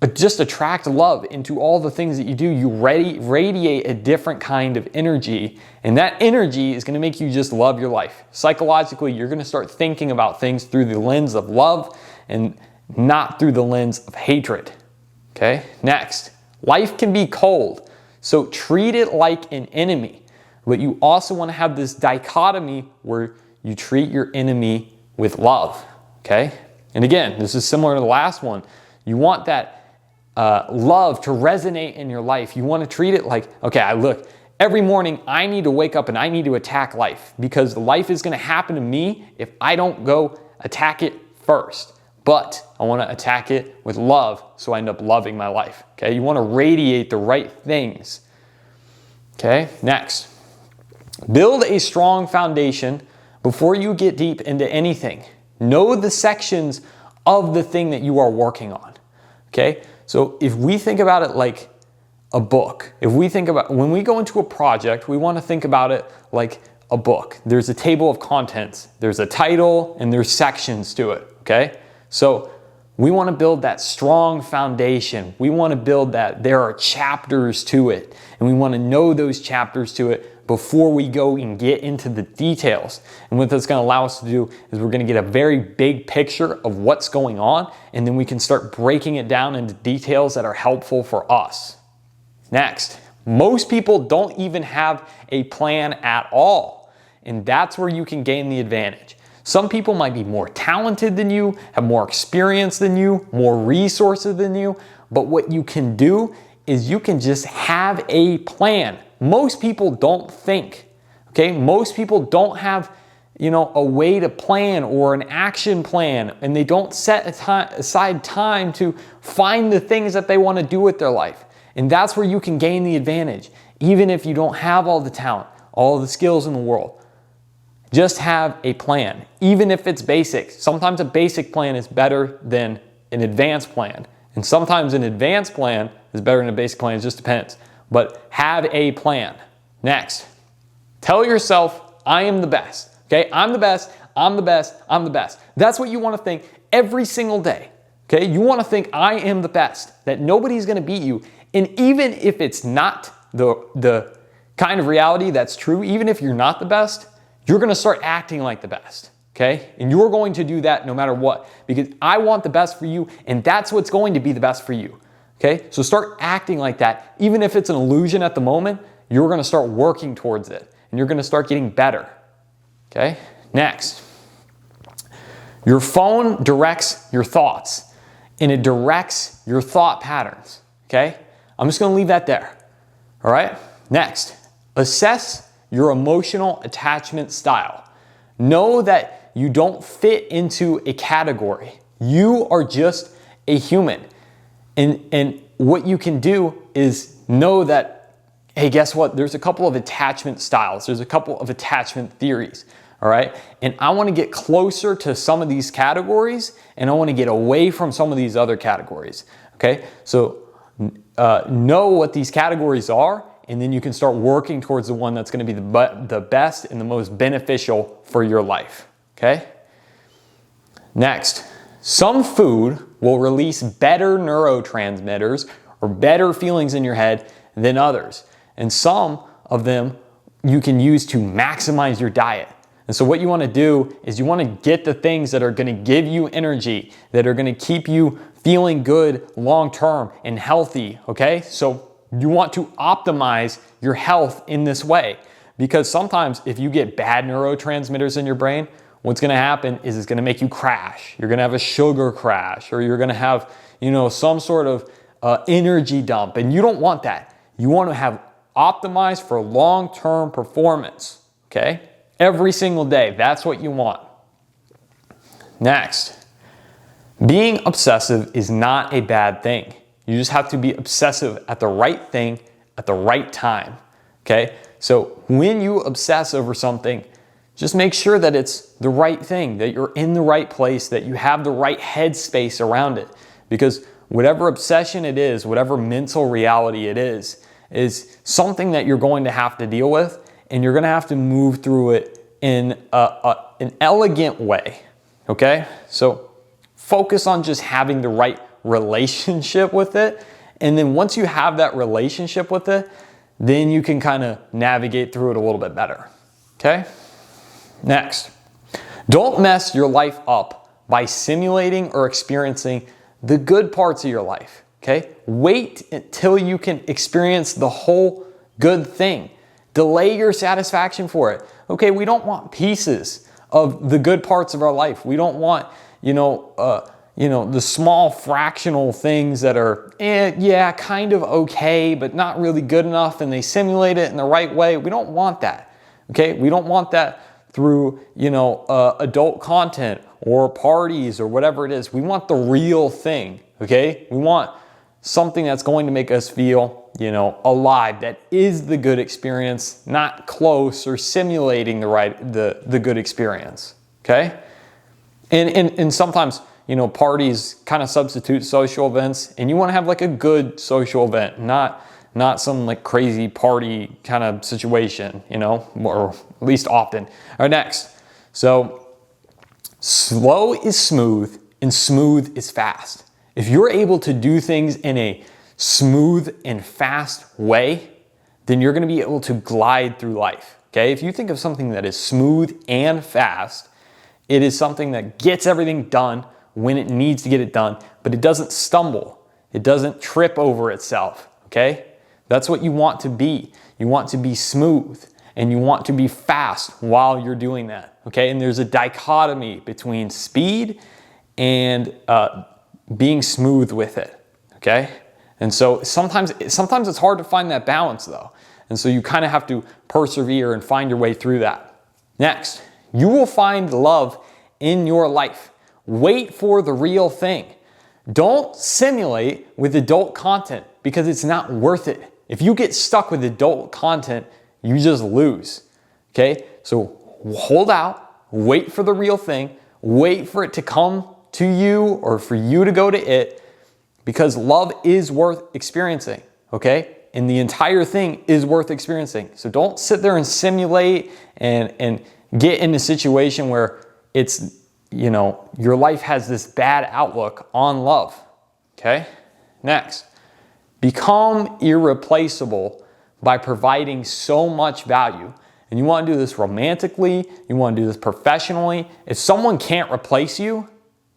just attract love into all the things that you do. You radiate a different kind of energy, and that energy is going to make you just love your life. Psychologically, you're going to start thinking about things through the lens of love and not through the lens of hatred. Okay, next, life can be cold, so treat it like an enemy. But you also want to have this dichotomy where you treat your enemy with love. Okay, and again, this is similar to the last one. You want that love to resonate in your life. You want to treat it like, okay, look, every morning I need to wake up and I need to attack life, because life is going to happen to me if I don't go attack it first. But I want to attack it with love, so I end up loving my life. Okay, you want to radiate the right things. Okay, next, build a strong foundation before you get deep into anything. Know the sections of the thing that you are working on. Okay, so if we think about it like a book, if we think about when we go into a project, we want to think about it like a book. There's a table of contents, there's a title, and there's sections to it. Okay, so we want to build that strong foundation. We want to build that there are chapters to it, and we want to know those chapters to it before we go and get into the details. And what that's going to allow us to do is we're going to get a very big picture of what's going on, and then we can start breaking it down into details that are helpful for us. Next, most people don't even have a plan at all, and that's where you can gain the advantage. Some people might be more talented than you, have more experience than you, more resources than you, but what you can do is you can just have a plan. Most people don't think, okay? Most people don't have, a way to plan or an action plan, and they don't set aside time to find the things that they want to do with their life. And that's where you can gain the advantage, even if you don't have all the talent, all the skills in the world. Just have a plan, even if it's basic. Sometimes a basic plan is better than an advanced plan. And sometimes an advanced plan is better than a basic plan. It just depends. But have a plan. Next, tell yourself, I am the best. Okay, I'm the best, I'm the best, I'm the best. That's what you want to think every single day. Okay, you want to think, I am the best, that nobody's going to beat you. And even if it's not the kind of reality that's true, even if you're not the best, you're going to start acting like the best. Okay, and you're going to do that no matter what, because I want the best for you, and that's what's going to be the best for you. Okay, so start acting like that. Even if it's an illusion at the moment, you're going to start working towards it, and you're going to start getting better. Okay, next, your phone directs your thoughts, and it directs your thought patterns. Okay, I'm just going to leave that there. All right, next, assess your emotional attachment style. Know that you don't fit into a category. You are just a human. And what you can do is know that, hey, guess what? There's a couple of attachment styles. There's a couple of attachment theories, all right? And I want to get closer to some of these categories, and I want to get away from some of these other categories, okay? So know what these categories are, and then you can start working towards the one that's going to be the best and the most beneficial for your life. Okay? Next, some food will release better neurotransmitters or better feelings in your head than others. And some of them you can use to maximize your diet. And so what you want to do is you want to get the things that are going to give you energy, that are going to keep you feeling good long term and healthy. Okay? So you want to optimize your health in this way, because sometimes if you get bad neurotransmitters in your brain, what's going to happen is it's going to make you crash. You're going to have a sugar crash, or you're going to have, some sort of energy dump, and you don't want that. You want to have optimized for long-term performance, okay? Every single day, that's what you want. Next, being obsessive is not a bad thing. You just have to be obsessive at the right thing at the right time, okay? So when you obsess over something, just make sure that it's the right thing, that you're in the right place, that you have the right headspace around it. Because whatever obsession it is, whatever mental reality it is something that you're going to have to deal with, and you're going to have to move through it in an elegant way, okay? So focus on just having the right relationship with it. And then once you have that relationship with it, then you can kind of navigate through it a little bit better. Okay? Next, don't mess your life up by simulating or experiencing the good parts of your life. Okay? Wait until you can experience the whole good thing. Delay your satisfaction for it. Okay, we don't want pieces of the good parts of our life. We don't want, the small fractional things that are, kind of okay, but not really good enough, and they simulate it in the right way. We don't want that. Okay, we don't want that through, adult content or parties or whatever it is. We want the real thing. Okay, we want something that's going to make us feel, alive. That is the good experience, not close or simulating the good experience. Okay, and sometimes, parties kind of substitute social events, and you want to have like a good social event, not some like crazy party kind of situation, or at least often. All right, next. So slow is smooth and smooth is fast. If you're able to do things in a smooth and fast way, then you're going to be able to glide through life. Okay? If you think of something that is smooth and fast, it is something that gets everything done when it needs to get it done, but it doesn't stumble. It doesn't trip over itself. Okay? That's what you want to be. You want to be smooth and you want to be fast while you're doing that. Okay? And there's a dichotomy between speed and being smooth with it. Okay? And so sometimes it's hard to find that balance though. And so you kind of have to persevere and find your way through that. Next, you will find love in your life. Wait for the real thing. Don't simulate with adult content because it's not worth it. If you get stuck with adult content, you just lose. Okay? So hold out, wait for the real thing, wait for it to come to you or for you to go to it, because love is worth experiencing, okay? And the entire thing is worth experiencing. So don't sit there and simulate and get in a situation where it's, your life has this bad outlook on love, okay? Next, become irreplaceable by providing so much value. And you want to do this romantically, you want to do this professionally. If someone can't replace you,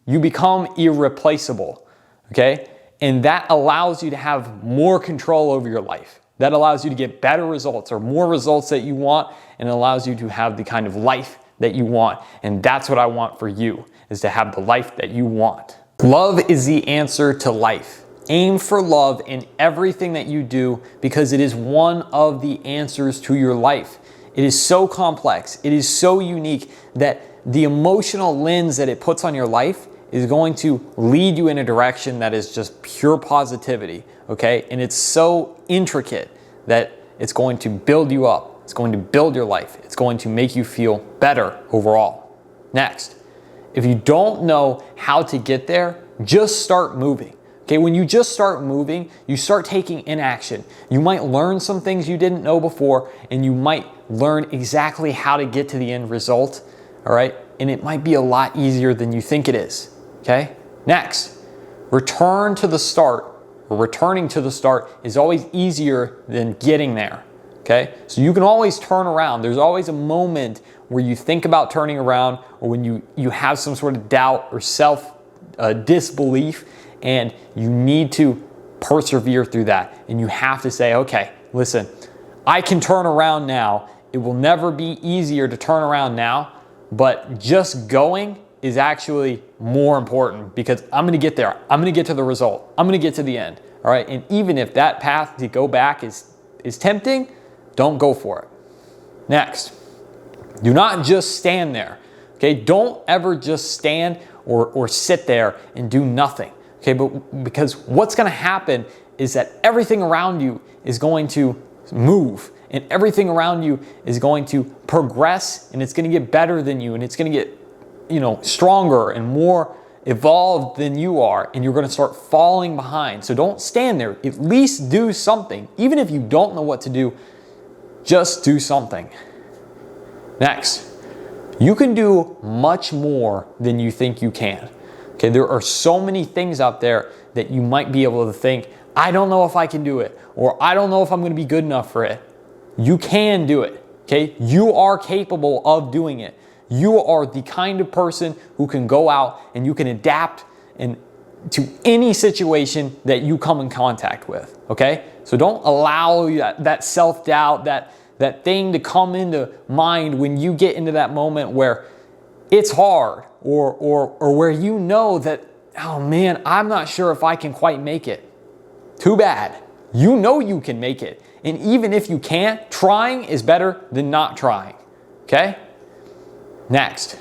you become irreplaceable, okay? And that allows you to have more control over your life. That allows you to get better results or more results that you want, and it allows you to have the kind of life that you want. And that's what I want for you, is to have the life that you want. Love is the answer to life. Aim for love in everything that you do because it is one of the answers to your life. It is so complex. It is so unique that the emotional lens that it puts on your life is going to lead you in a direction that is just pure positivity, okay? And it's so intricate that it's going to build you up. It's going to build your life. It's going to make you feel better overall. Next, if you don't know how to get there, just start moving. Okay, when you just start moving, you start taking inaction. You might learn some things you didn't know before, and you might learn exactly how to get to the end result, all right? And it might be a lot easier than you think it is. Okay? Next, returning to the start is always easier than getting there. Okay? So you can always turn around. There's always a moment where you think about turning around, or when you have some sort of doubt or disbelief, and you need to persevere through that. And you have to say, okay, listen, I can turn around now. It will never be easier to turn around now, but just going is actually more important because I'm going to get there. I'm going to get to the result. I'm going to get to the end. All right. And even if that path to go back is tempting, don't go for it. Next, do not just stand there. Okay. Don't ever just stand or sit there and do nothing. Okay. But because what's going to happen is that everything around you is going to move, and everything around you is going to progress, and it's going to get better than you, and it's going to get stronger and more evolved than you are, and you're going to start falling behind. So don't stand there. At least do something. Even if you don't know what to do, just do something. Next, you can do much more than you think you can. Okay, there are so many things out there that you might be able to think, I don't know if I can do it, or I don't know if I'm going to be good enough for it. You can do it, okay? You are capable of doing it. You are the kind of person who can go out and you can adapt to any situation that you come in contact with, okay? So don't allow that self-doubt, that thing to come into mind when you get into that moment where it's hard, or where you know that, oh man, I'm not sure if I can quite make it. Too bad. You know you can make it. And even if you can't, trying is better than not trying, okay? Next,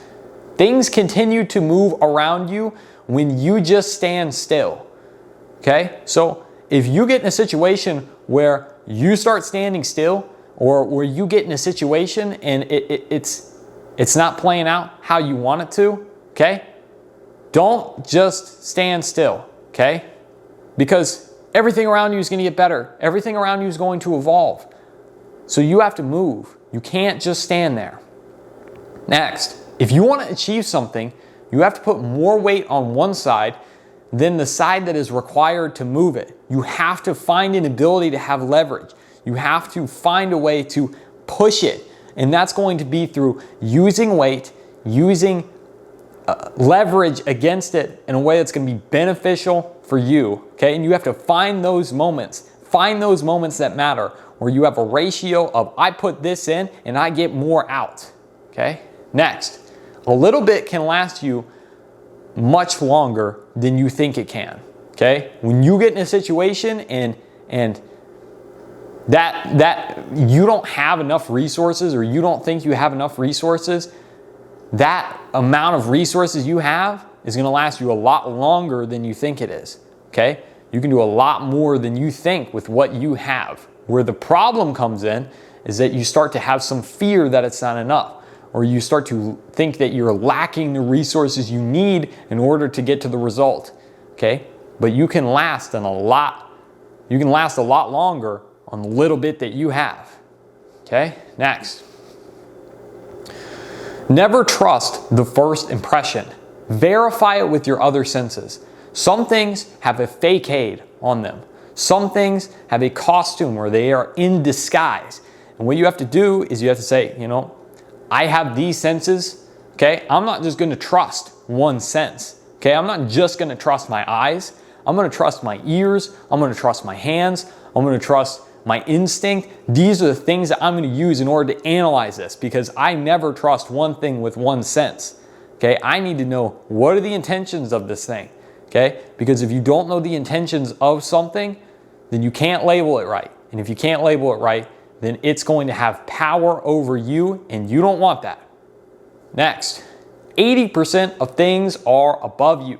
things continue to move around you when you just stand still, okay? So if you get in a situation where you start standing still, or where you get in a situation and it's not playing out how you want it to, okay? Don't just stand still, okay? Because everything around you is going to get better. Everything around you is going to evolve. So you have to move. You can't just stand there. Next, if you want to achieve something, you have to put more weight on one side than the side that is required to move it. You have to find an ability to have leverage. You have to find a way to push it. And that's going to be through using weight, using leverage against it in a way that's going to be beneficial for you. Okay? And you have to find those moments that matter, where you have a ratio of I put this in and I get more out. Okay? Next, a little bit can last you much longer than you think it can. Okay? When you get in a situation and that you don't have enough resources, or you don't think you have enough resources, that amount of resources you have is going to last you a lot longer than you think it is. Okay? You can do a lot more than you think with what you have. Where the problem comes in is that you start to have some fear that it's not enough, or you start to think that you're lacking the resources you need in order to get to the result. Okay? But you can last a lot longer on the little bit that you have. Okay? Next. Never trust the first impression. Verify it with your other senses. Some things have a facade on them. Some things have a costume, or they are in disguise. And what you have to do is you have to say, I have these senses, okay? I'm not just going to trust one sense, okay? I'm not just going to trust my eyes. I'm going to trust my ears. I'm going to trust my hands. I'm going to trust my instinct. These are the things that I'm going to use in order to analyze this, because I never trust one thing with one sense. Okay, I need to know, what are the intentions of this thing? Okay, because if you don't know the intentions of something, then you can't label it right. And if you can't label it right, then it's going to have power over you, and you don't want that. Next, 80% of things are above you.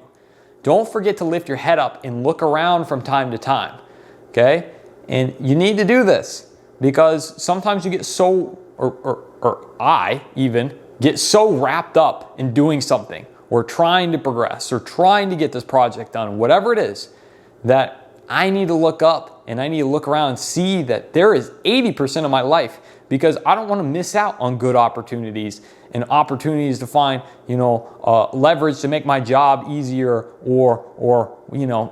Don't forget to lift your head up and look around from time to time. Okay? And you need to do this, because sometimes you get so, or I even get so wrapped up in doing something, or trying to progress, or trying to get this project done, whatever it is, that I need to look up and I need to look around and see that there is 80% of my life, because I don't want to miss out on good opportunities and opportunities to find, leverage to make my job easier, or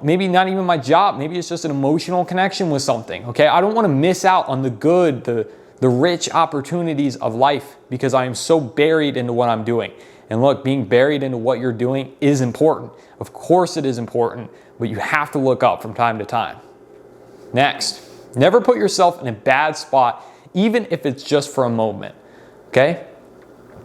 maybe not even my job. Maybe it's just an emotional connection with something. Okay, I don't want to miss out on the good, the rich opportunities of life, because I am so buried into what I'm doing. And look, being buried into what you're doing is important. Of course it is important, but you have to look up from time to time. Next, never put yourself in a bad spot, even if it's just for a moment. Okay?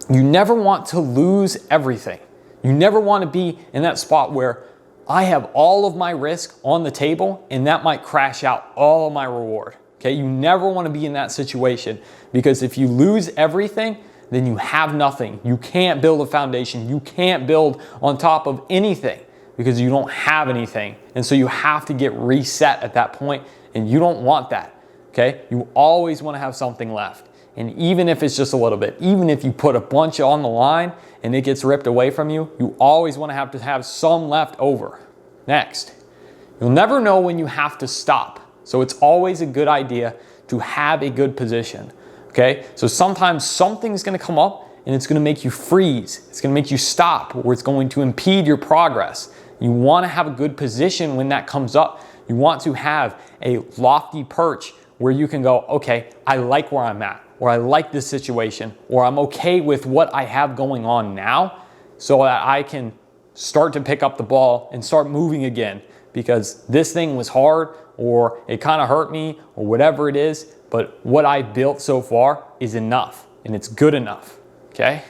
You never want to lose everything. You never want to be in that spot where I have all of my risk on the table and that might crash out all of my reward. Okay? You never want to be in that situation, because if you lose everything, then you have nothing. You can't build a foundation. You can't build on top of anything, because you don't have anything. And so you have to get reset at that point, and you don't want that. Okay? You always want to have something left. And even if it's just a little bit, even if you put a bunch on the line and it gets ripped away from you, you always want to have some left over. Next, you'll never know when you have to stop. So it's always a good idea to have a good position. Okay? So sometimes something's going to come up and it's going to make you freeze. It's going to make you stop, or it's going to impede your progress. You want to have a good position when that comes up. You want to have a lofty perch where you can go, okay, I like where I'm at, or I like this situation, or I'm okay with what I have going on now, so that I can start to pick up the ball and start moving again, because this thing was hard, or it kind of hurt me, or whatever it is, but what I built so far is enough, and it's good enough, okay?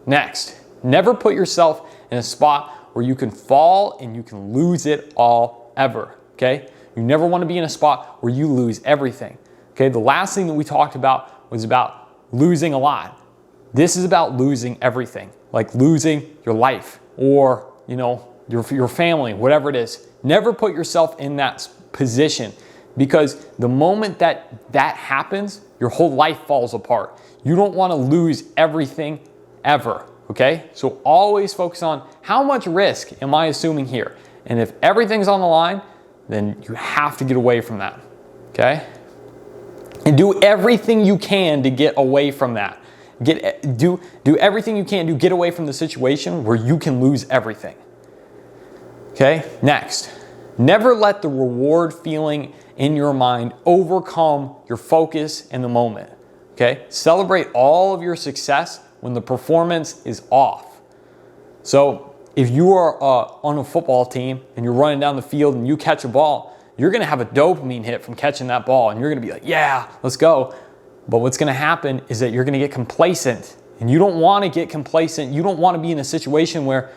Next, never put yourself in a spot where you can fall and you can lose it all ever, okay? You never want to be in a spot where you lose everything, okay? The last thing that we talked about was about losing a lot. This is about losing everything, like losing your life or, you know, your family, whatever it is. Never put yourself in that position, because the moment that happens, your whole life falls apart. You don't want to lose everything ever, okay? So always focus on how much risk am I assuming here? And if everything's on the line, then you have to get away from that, okay? And do everything you can to get away from that. Do everything you can to get away from the situation where you can lose everything. Okay, next. Never let the reward feeling in your mind overcome your focus in the moment. Okay, celebrate all of your success when the performance is off. So if you are on a football team and you're running down the field and you catch a ball, you're going to have a dopamine hit from catching that ball, and you're going to be like, yeah, let's go. But what's going to happen is that you're going to get complacent, and you don't want to get complacent. You don't want to be in a situation where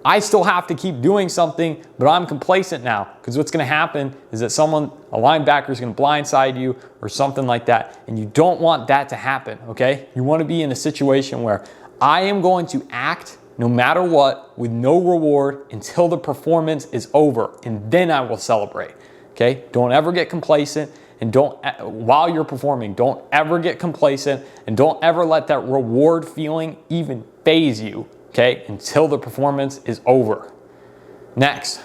I still have to keep doing something, but I'm complacent now, because what's going to happen is that a linebacker is going to blindside you or something like that, and you don't want that to happen, okay? You want to be in a situation where I am going to act no matter what with no reward until the performance is over, and then I will celebrate, okay? Don't ever get complacent, and while you're performing, don't ever get complacent, and don't ever let that reward feeling even faze you, okay, until the performance is over. Next,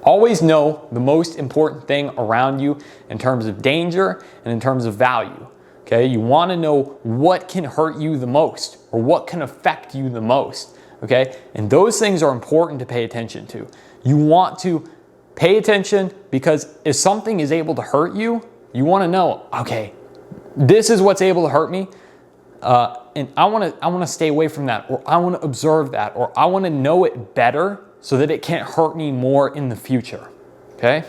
always know the most important thing around you in terms of danger and in terms of value, okay? You want to know what can hurt you the most or what can affect you the most, okay? And those things are important to pay attention to. You want to pay attention, because if something is able to hurt you, you want to know, okay, this is what's able to hurt me, and I want to stay away from that, or I want to observe that, or I want to know it better so that it can't hurt me more in the future, okay?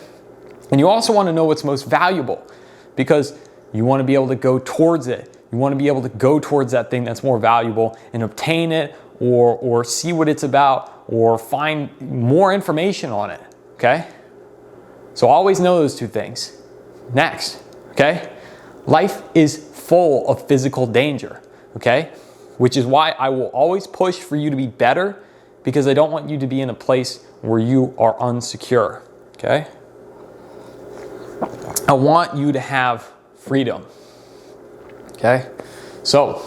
And you also want to know what's most valuable, because you want to be able to go towards it. You want to be able to go towards that thing that's more valuable and obtain it, or see what it's about, or find more information on it, okay? So always know those two things. Next, okay? Life is full of physical danger, okay? Which is why I will always push for you to be better, because I don't want you to be in a place where you are unsecure, okay? I want you to have freedom, okay? So,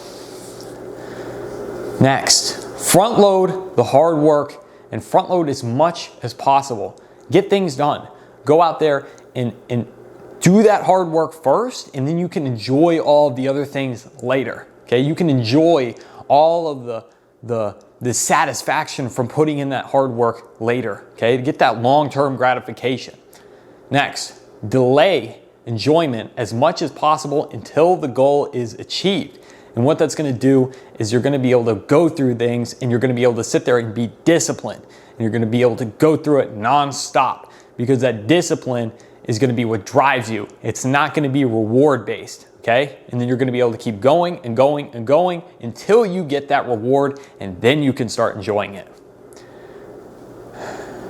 next, front load the hard work and front load as much as possible. Get things done. Go out there and do that hard work first, and then you can enjoy all of the other things later, okay? You can enjoy all of the satisfaction from putting in that hard work later, okay? To get that long-term gratification. Next, delay enjoyment as much as possible until the goal is achieved. And what that's going to do is you're going to be able to go through things, and you're going to be able to sit there and be disciplined, and you're going to be able to go through it non-stop, because that discipline is going to be what drives you. It's not going to be reward based, okay? And then you're going to be able to keep going and going and going until you get that reward, and then you can start enjoying it.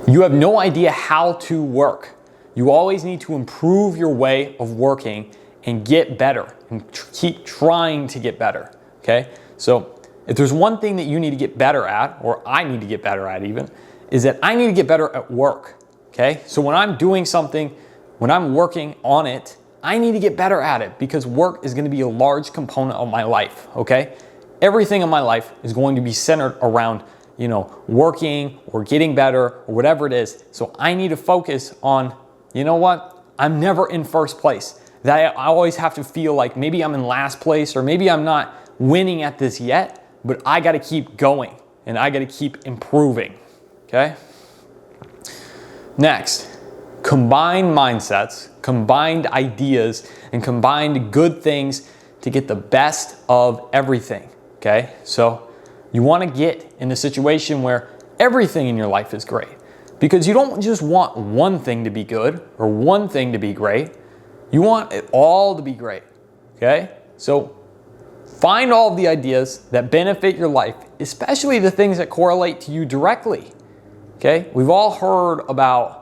You have no idea how to work. You always need to improve your way of working and get better, and keep trying to get better, okay? So if there's one thing that you need to get better at, or I need to get better at even, is that I need to get better at work, okay? So when I'm doing something, when I'm working on it, I need to get better at it, because work is going to be a large component of my life, okay? Everything in my life is going to be centered around, you know, working or getting better or whatever it is. So I need to focus on, you know what? I'm never in first place. That I always have to feel like maybe I'm in last place, or maybe I'm not winning at this yet, but I got to keep going and I got to keep improving, okay? Next, combine mindsets, combined ideas, and combined good things to get the best of everything, okay? So you want to get in a situation where everything in your life is great, because you don't just want one thing to be good or one thing to be great. You want it all to be great, okay? So find all of the ideas that benefit your life, especially the things that correlate to you directly, okay? We've all heard about,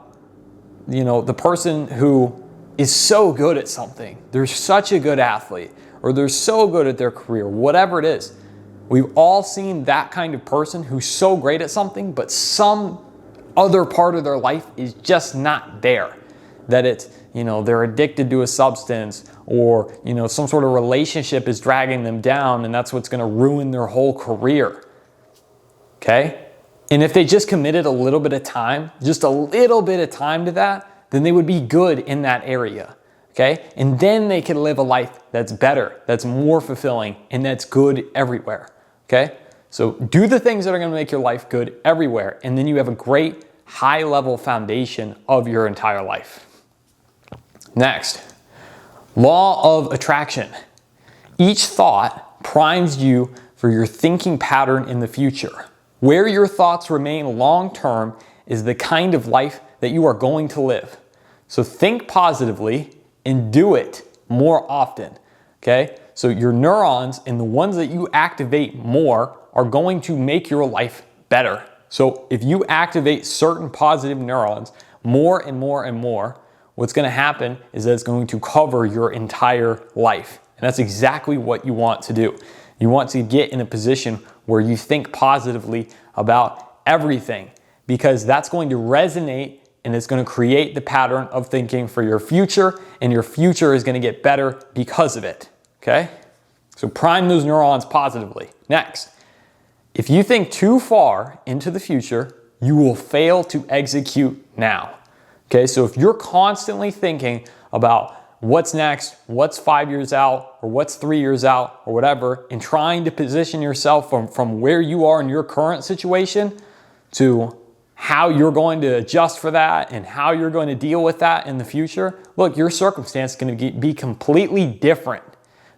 the person who is so good at something. They're such a good athlete, or they're so good at their career, whatever it is. We've all seen that kind of person who's so great at something, but some other part of their life is just not there. That it's, they're addicted to a substance, or, some sort of relationship is dragging them down, and that's what's going to ruin their whole career. Okay? And if they just committed a little bit of time, just a little bit of time to that, then they would be good in that area. Okay? And then they can live a life that's better, that's more fulfilling, and that's good everywhere. Okay? So do the things that are going to make your life good everywhere, and then you have a great high-level foundation of your entire life. Next, law of attraction. Each thought primes you for your thinking pattern in the future. Where your thoughts remain long-term is the kind of life that you are going to live. So think positively and do it more often, okay? So your neurons and the ones that you activate more are going to make your life better. So if you activate certain positive neurons more and more and more, what's going to happen is that it's going to cover your entire life. And that's exactly what you want to do. You want to get in a position where you think positively about everything, because that's going to resonate and it's going to create the pattern of thinking for your future, and your future is going to get better because of it. Okay? So prime those neurons positively. Next, if you think too far into the future, you will fail to execute now. Okay? So if you're constantly thinking about what's next, what's 5 years out, or what's 3 years out, or whatever, and trying to position yourself from where you are in your current situation to how you're going to adjust for that and how you're going to deal with that in the future, look, your circumstance is going to be completely different.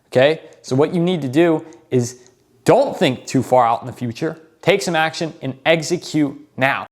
Okay? So what you need to do is don't think too far out in the future. Take some action and execute now.